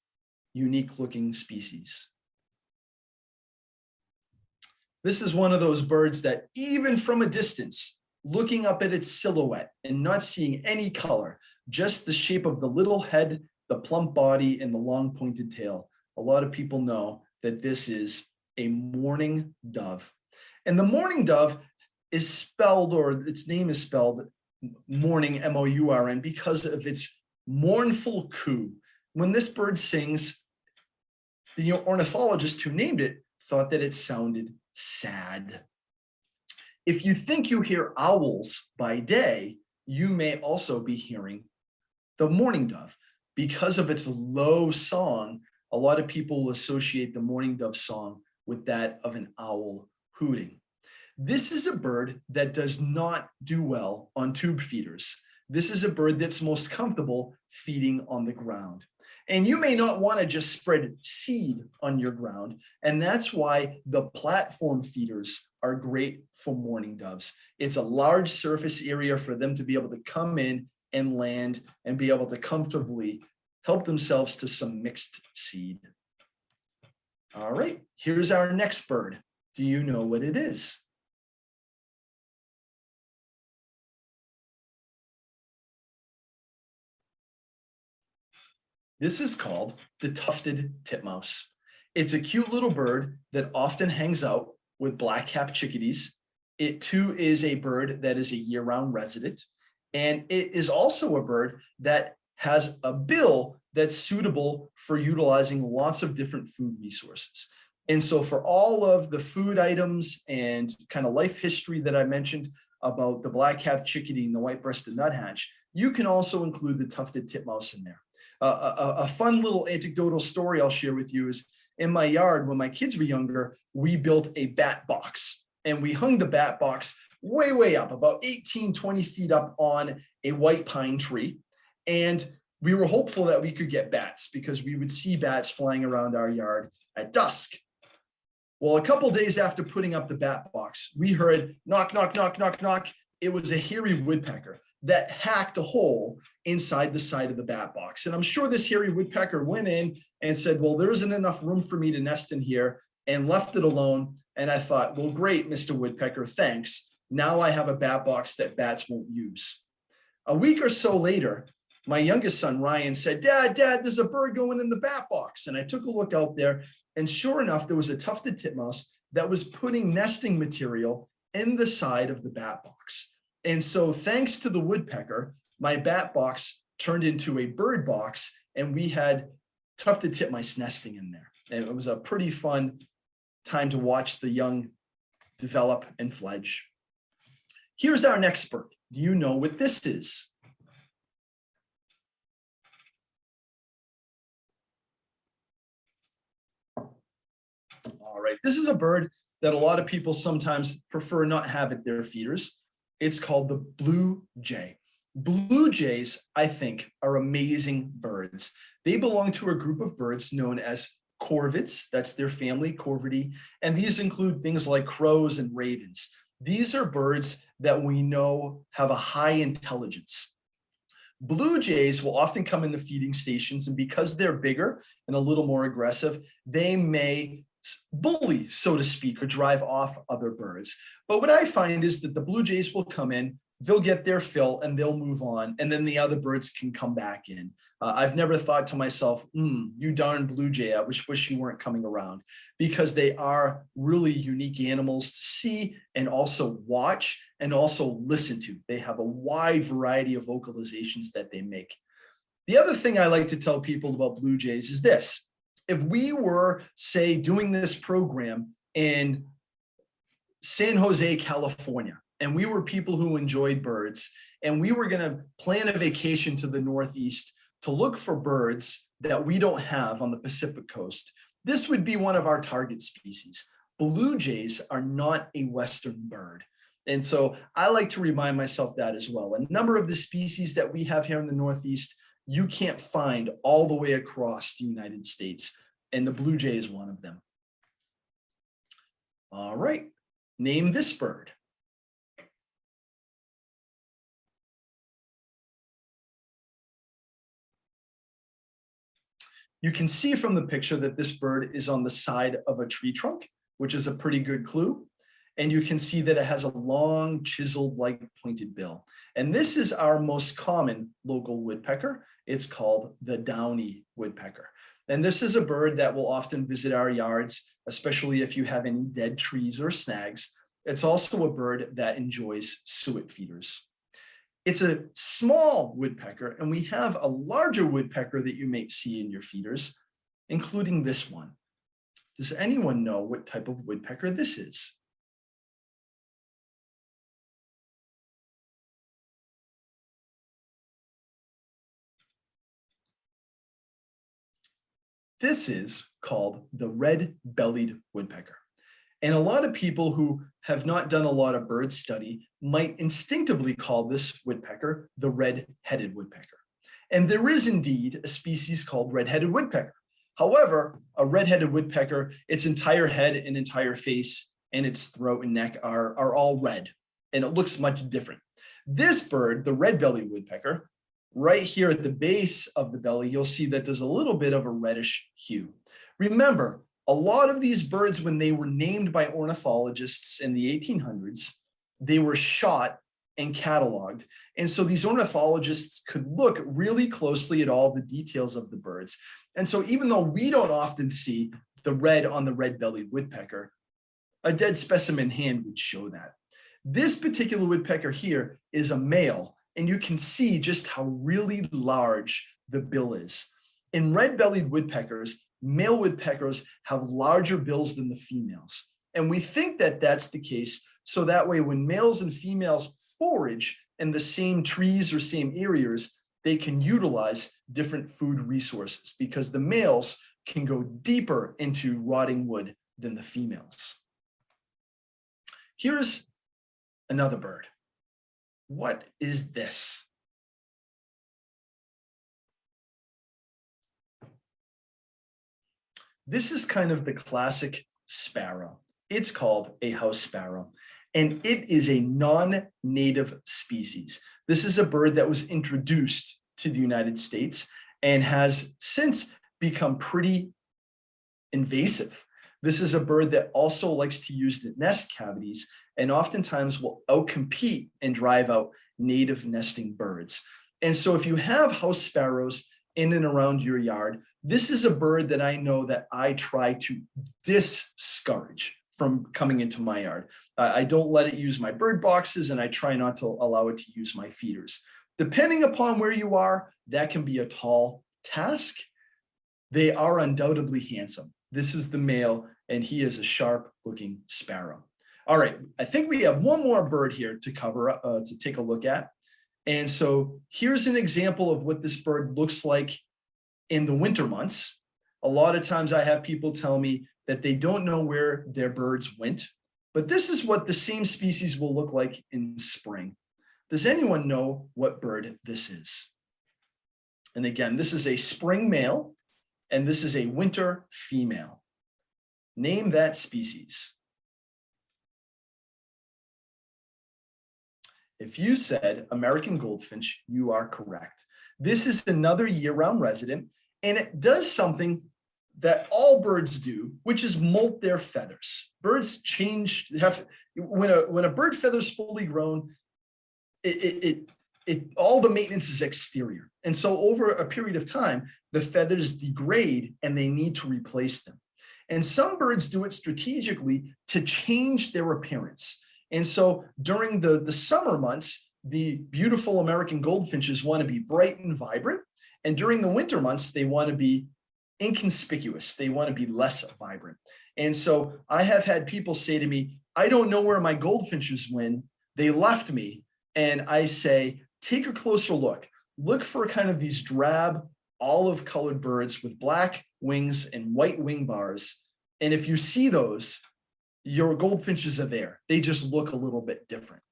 unique looking species? This is one of those birds that even from a distance, looking up at its silhouette and not seeing any color, just the shape of the little head, the plump body, and the long pointed tail, a lot of people know that this is a mourning dove. And the mourning dove is spelled, or its name is spelled mourning, M-O-U-R-N, because of its mournful coo. When this bird sings, the ornithologist who named it thought that it sounded sad. If you think you hear owls by day, you may also be hearing the mourning dove. Because of its low song, a lot of people associate the mourning dove song with that of an owl hooting. This is a bird that does not do well on tube feeders. This is a bird that's most comfortable feeding on the ground. And you may not want to just spread seed on your ground. And that's why the platform feeders are great for mourning doves. It's a large surface area for them to be able to come in and land and be able to comfortably help themselves to some mixed seed. All right, here's our next bird. Do you know what it is? This is called the tufted titmouse. It's a cute little bird that often hangs out with black-capped chickadees. It too is a bird that is a year-round resident. And it is also a bird that has a bill that's suitable for utilizing lots of different food resources. And so for all of the food items and kind of life history that I mentioned about the black cap chickadee and the white-breasted nuthatch, you can also include the tufted titmouse in there. A fun little anecdotal story I'll share with you is in my yard, when my kids were younger, we built a bat box, and we hung the bat box way, way up, about 18, 20 feet up on a white pine tree. And we were hopeful that we could get bats because we would see bats flying around our yard at dusk. Well, a couple days after putting up the bat box, we heard knock, knock, knock, knock, knock. It was a hairy woodpecker that hacked a hole inside the side of the bat box. And I'm sure this hairy woodpecker went in and said, well, there isn't enough room for me to nest in here, and left it alone. And I thought, well, great, Mr. Woodpecker, thanks. Now I have a bat box that bats won't use. A week or so later, my youngest son, Ryan, said, Dad, there's a bird going in the bat box. And I took a look out there, and sure enough, there was a tufted titmouse that was putting nesting material in the side of the bat box. And so thanks to the woodpecker, my bat box turned into a bird box, and we had tufted titmice nesting in there. And it was a pretty fun time to watch the young develop and fledge. Here's our next bird. Do you know what this is? All right, this is a bird that a lot of people sometimes prefer not have at their feeders. It's called the blue jay. Blue jays, I think, are amazing birds. They belong to a group of birds known as corvids. That's their family, Corvidae. And these include things like crows and ravens. These are birds that we know have a high intelligence. Blue jays will often come into feeding stations, and because they're bigger and a little more aggressive, they may bully, so to speak, or drive off other birds. But what I find is that the blue jays will come in, they'll get their fill, and they'll move on, and then the other birds can come back in. I've never thought to myself, you darn blue jay, I wish you weren't coming around, because they are really unique animals to see and also watch and also listen to. They have a wide variety of vocalizations that they make. The other thing I like to tell people about blue jays is this. If we were, say, doing this program in San Jose, California, and we were people who enjoyed birds, and we were going to plan a vacation to the Northeast to look for birds that we don't have on the Pacific coast, this would be one of our target species. Blue jays are not a Western bird. And so I like to remind myself that as well. A number of the species that we have here in the Northeast, you can't find all the way across the United States, and the blue jay is one of them. All right, name this bird. You can see from the picture that this bird is on the side of a tree trunk, which is a pretty good clue. And you can see that it has a long chiseled-like pointed bill. And this is our most common local woodpecker. It's called the Downy Woodpecker. And this is a bird that will often visit our yards, especially if you have any dead trees or snags. It's also a bird that enjoys suet feeders. It's a small woodpecker, and we have a larger woodpecker that you may see in your feeders, including this one. Does anyone know what type of woodpecker this is? This is called the red-bellied woodpecker. And a lot of people who have not done a lot of bird study might instinctively call this woodpecker the red-headed woodpecker. And there is indeed a species called red-headed woodpecker. However, a red-headed woodpecker, its entire head and entire face and its throat and neck are all red, and it looks much different. This bird, the red-bellied woodpecker, right here at the base of the belly, you'll see that there's a little bit of a reddish hue. Remember, a lot of these birds, when they were named by ornithologists in the 1800s, they were shot and cataloged. And so these ornithologists could look really closely at all the details of the birds. And so even though we don't often see the red on the red-bellied woodpecker, a dead specimen hand would show that. This particular woodpecker here is a male, and you can see just how really large the bill is. In red-bellied woodpeckers, male woodpeckers have larger bills than the females. And we think that that's the case, so that way when males and females forage in the same trees or same areas, they can utilize different food resources because the males can go deeper into rotting wood than the females. Here's another bird. What is this? This is kind of the classic sparrow. It's called a house sparrow, and it is a non-native species. This is a bird that was introduced to the United States and has since become pretty invasive. This is a bird that also likes to use the nest cavities and oftentimes will outcompete and drive out native nesting birds. And so if you have house sparrows in and around your yard, this is a bird that I know that I try to discourage from coming into my yard. I don't let it use my bird boxes, and I try not to allow it to use my feeders. Depending upon where you are, that can be a tall task. They are undoubtedly handsome. This is the male, and he is a sharp looking sparrow. All right, I think we have one more bird here to cover, to take a look at. And so here's an example of what this bird looks like in the winter months. A lot of times I have people tell me that they don't know where their birds went, but this is what the same species will look like in spring. Does anyone know what bird this is? And again, this is a spring male, and this is a winter female. Name that species. If you said American goldfinch, you are correct. This is another year-round resident, and it does something that all birds do, which is molt their feathers. Birds change, when a bird feather's fully grown, all the maintenance is exterior. And so over a period of time, the feathers degrade and they need to replace them. And some birds do it strategically to change their appearance. And so during the summer months, the beautiful American goldfinches want to be bright and vibrant. And during the winter months, they want to be inconspicuous. They want to be less vibrant. And so I have had people say to me, I don't know where my goldfinches went. They left me. And I say, take a closer look. Look for kind of these drab, olive colored birds with black wings and white wing bars. And if you see those, your goldfinches are there. They just look a little bit different.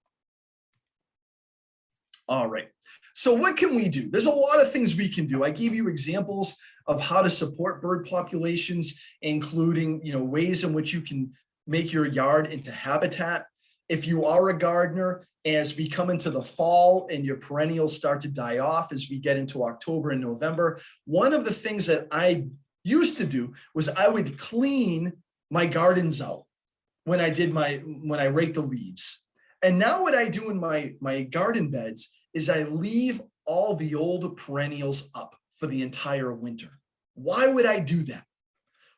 All right. So what can we do? There's a lot of things we can do. I gave you examples of how to support bird populations, including, ways in which you can make your yard into habitat. If you are a gardener, as we come into the fall and your perennials start to die off as we get into October and November, one of the things that I used to do was I would clean my gardens out when I rake the leaves. And now what I do in my garden beds is I leave all the old perennials up for the entire winter. Why would I do that?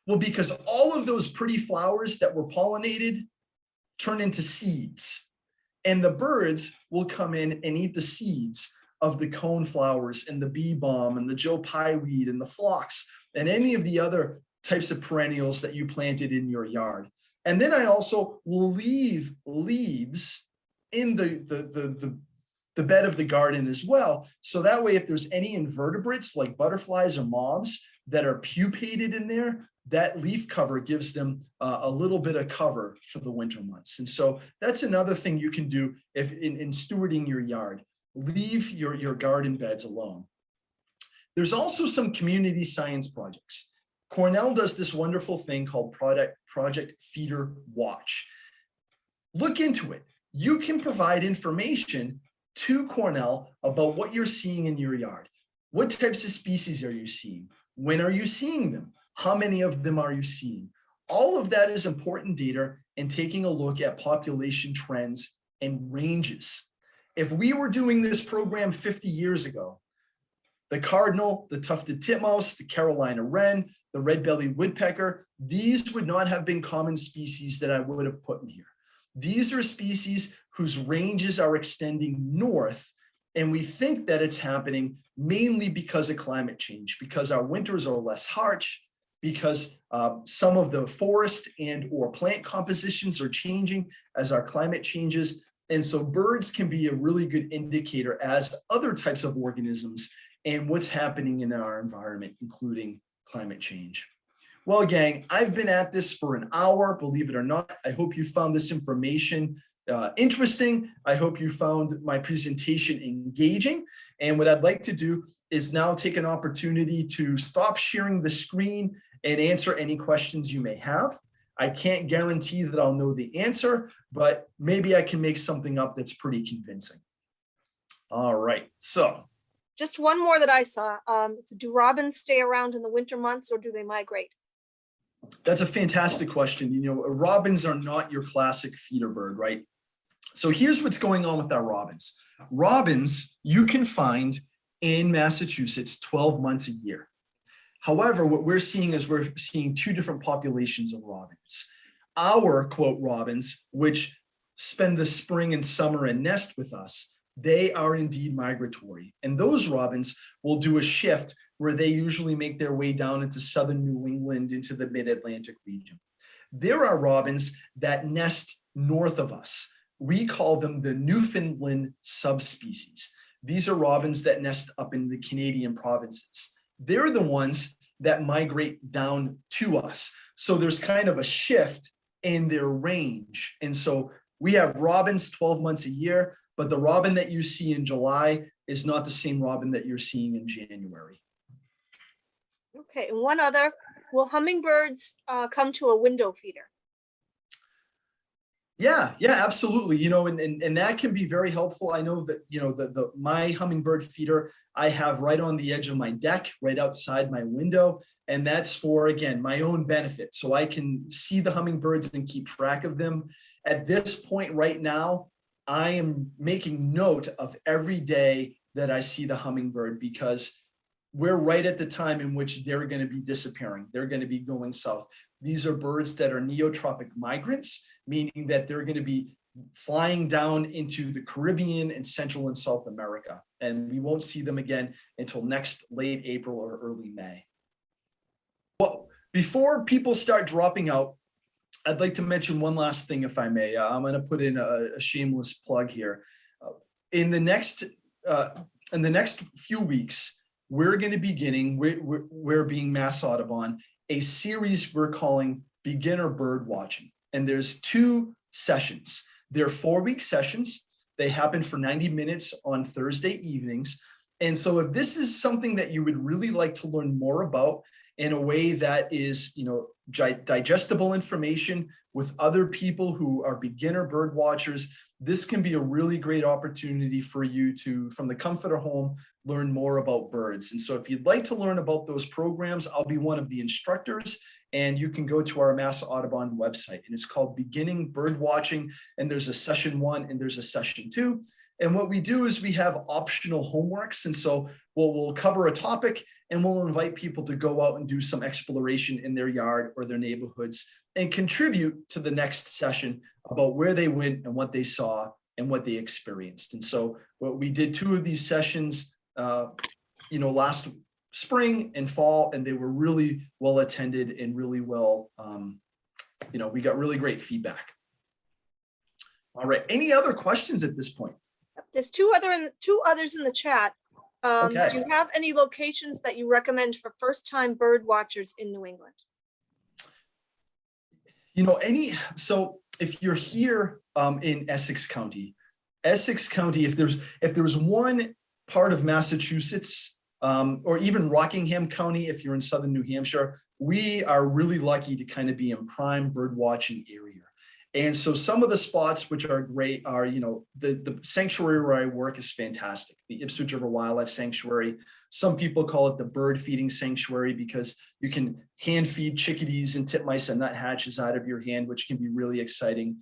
Well, because all of those pretty flowers that were pollinated turn into seeds, and the birds will come in and eat the seeds of the cone flowers and the bee balm and the Joe Pye weed and the phlox and any of the other types of perennials that you planted in your yard. And then I also will leave leaves in the bed of the garden as well. So that way, if there's any invertebrates like butterflies or moths that are pupated in there, that leaf cover gives them a little bit of cover for the winter months. And so that's another thing you can do if in stewarding your yard. Leave your garden beds alone. There's also some community science projects. Cornell does this wonderful thing called Project Feeder Watch. Look into it. You can provide information to Cornell about what you're seeing in your yard. What types of species are you seeing? When are you seeing them? How many of them are you seeing? All of that is important data and taking a look at population trends and ranges. If we were doing this program 50 years ago, the Cardinal, the Tufted Titmouse, the Carolina Wren, the Redbellied Woodpecker, these would not have been common species that I would have put in here. These are species whose ranges are extending north And we think that it's happening mainly because of climate change, because our winters are less harsh, because some of the forest and or plant compositions are changing as our climate changes. And so birds can be a really good indicator as other types of organisms and what's happening in our environment, including climate change. Well, gang, I've been at this for an hour, believe it or not. I hope you found this information interesting. I hope you found my presentation engaging. And what I'd like to do is now take an opportunity to stop sharing the screen and answer any questions you may have. I can't guarantee that I'll know the answer, but maybe I can make something up that's pretty convincing. All right, so. Just one more that I saw. Do robins stay around in the winter months or do they migrate? That's a fantastic question. You know, robins are not your classic feeder bird, right? So here's what's going on with our robins. Robins you can find in Massachusetts 12 months a year. However, what we're seeing is we're seeing two different populations of robins. Our, quote, robins, which spend the spring and summer and nest with us, they are indeed migratory. And those robins will do a shift where they usually make their way down into southern New England, into the mid-Atlantic region. There are robins that nest north of us. We call them the Newfoundland subspecies. These are robins that nest up in the Canadian provinces. They're the ones that migrate down to us. So there's kind of a shift in their range. And so we have robins 12 months a year, but the robin that you see in July is not the same robin that you're seeing in January. Okay, and one other, will hummingbirds come to a window feeder? Yeah, absolutely. You know, and that can be very helpful. I know that, you know, my hummingbird feeder I have right on the edge of my deck, right outside my window. And that's for, again, my own benefit. So I can see the hummingbirds and keep track of them. At this point right now, I am making note of every day that I see the hummingbird, because we're right at the time in which they're going to be disappearing. They're going to be going south. These are birds that are neotropic migrants, meaning that they're going to be flying down into the Caribbean and Central and South America. And we won't see them again until next late April or early May. Well, before people start dropping out, I'd like to mention one last thing, if I may. I'm going to put in a shameless plug here. In the next few weeks, we're going to be beginning, we're being Mass Audubon, a series we're calling Beginner Bird Watching. And there's 2 sessions. They're 4-week sessions. They happen for 90 minutes on Thursday evenings. And so if this is something that you would really like to learn more about in a way that is, you know, digestible information with other people who are beginner bird watchers, this can be a really great opportunity for you to, from the comfort of home, learn more about birds. And so if you'd like to learn about those programs, I'll be one of the instructors, and you can go to our Mass Audubon website, and it's called Beginning Bird Watching. And there's a session 1 and there's a session 2. And what we do is we have optional homeworks. And so we'll cover a topic and we'll invite people to go out and do some exploration in their yard or their neighborhoods and contribute to the next session about where they went and what they saw and what they experienced. And so what we did 2 of these sessions, you know, last spring and fall, and they were really well attended and really well, you know, we got really great feedback. All right, any other questions at this point? There's two others in the chat. Okay. Do you have any locations that you recommend for first-time bird watchers in New England? You know, so if you're here in Essex County, if there's one part of Massachusetts, or even Rockingham County, if you're in southern New Hampshire, we are really lucky to kind of be in prime bird watching area. And so some of the spots which are great are, you know, the sanctuary where I work is fantastic, the Ipswich River Wildlife Sanctuary. Some people call it the bird feeding sanctuary because you can hand feed chickadees and titmice and nuthatches out of your hand, which can be really exciting.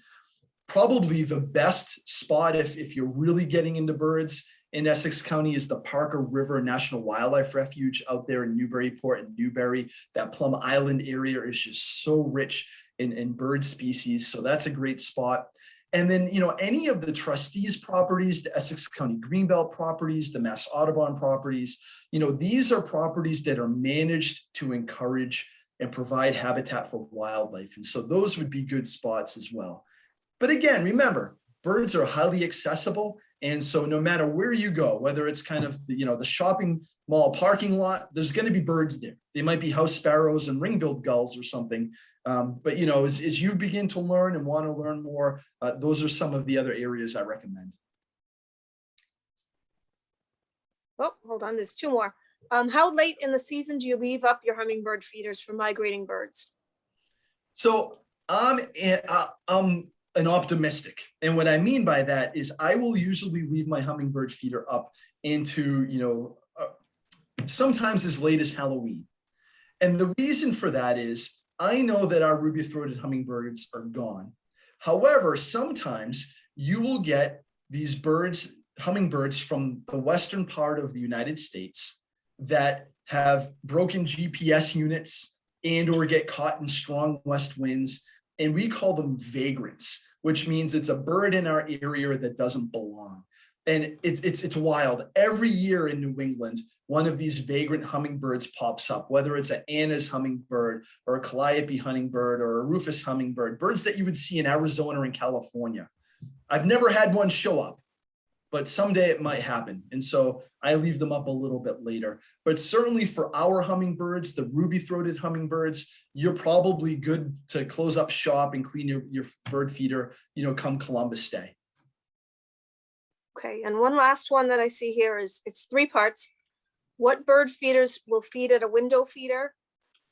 Probably the best spot if you're really getting into birds in Essex County is the Parker River National Wildlife Refuge out there in Newburyport and Newbury. That Plum Island area is just so rich in bird species. So that's a great spot. And then, any of the trustees properties, the Essex County Greenbelt properties, the Mass Audubon properties, these are properties that are managed to encourage and provide habitat for wildlife. And so those would be good spots as well. But again, remember, birds are highly accessible. And so no matter where you go, whether it's kind of the shopping mall parking lot, there's going to be birds there. They might be house sparrows and ring-billed gulls or something. But as you begin to learn and want to learn more, those are some of the other areas I recommend. Oh, hold on, there's two more. How late in the season do you leave up your hummingbird feeders for migrating birds? So I'm an optimistic. And what I mean by that is I will usually leave my hummingbird feeder up into, sometimes as late as Halloween. And the reason for that is I know that our ruby-throated hummingbirds are gone. However, sometimes you will get these hummingbirds from the western part of the United States that have broken GPS units and or get caught in strong west winds. And we call them vagrants, which means it's a bird in our area that doesn't belong. And it's wild. Every year in New England, one of these vagrant hummingbirds pops up, whether it's an Anna's hummingbird or a calliope hummingbird or a rufous hummingbird, birds that you would see in Arizona and California. I've never had one show up, but someday it might happen. And so I leave them up a little bit later. But certainly for our hummingbirds, the ruby-throated hummingbirds, you're probably good to close up shop and clean your bird feeder, come Columbus Day. Okay, and one last one that I see here is, it's 3 parts. What bird feeders will feed at a window feeder?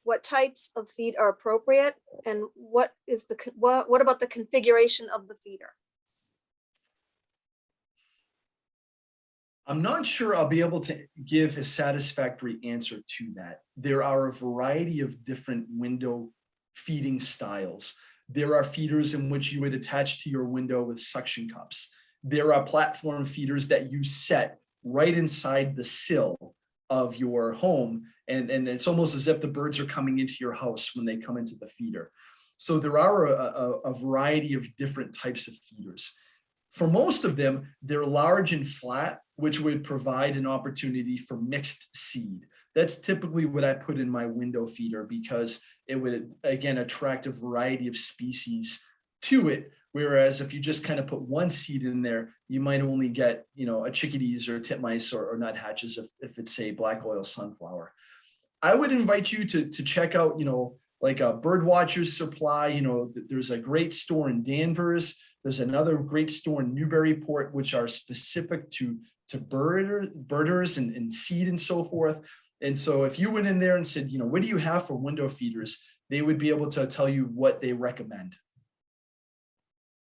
What types of feed are appropriate? And what about the configuration of the feeder? I'm not sure I'll be able to give a satisfactory answer to that. There are a variety of different window feeding styles. There are feeders in which you would attach to your window with suction cups. There are platform feeders that you set right inside the sill of your home. And it's almost as if the birds are coming into your house when they come into the feeder. So there are a variety of different types of feeders. For most of them, they're large and flat, which would provide an opportunity for mixed seed. That's typically what I put in my window feeder because it would, again, attract a variety of species to it. Whereas if you just kind of put one seed in there, you might only get, a chickadees or titmice or nuthatches if it's a black oil sunflower. I would invite you to check out, like a Birdwatcher's Supply. There's a great store in Danvers. There's another great store in Newburyport, which are specific to birders and seed and so forth. And so if you went in there and said, what do you have for window feeders? They would be able to tell you what they recommend.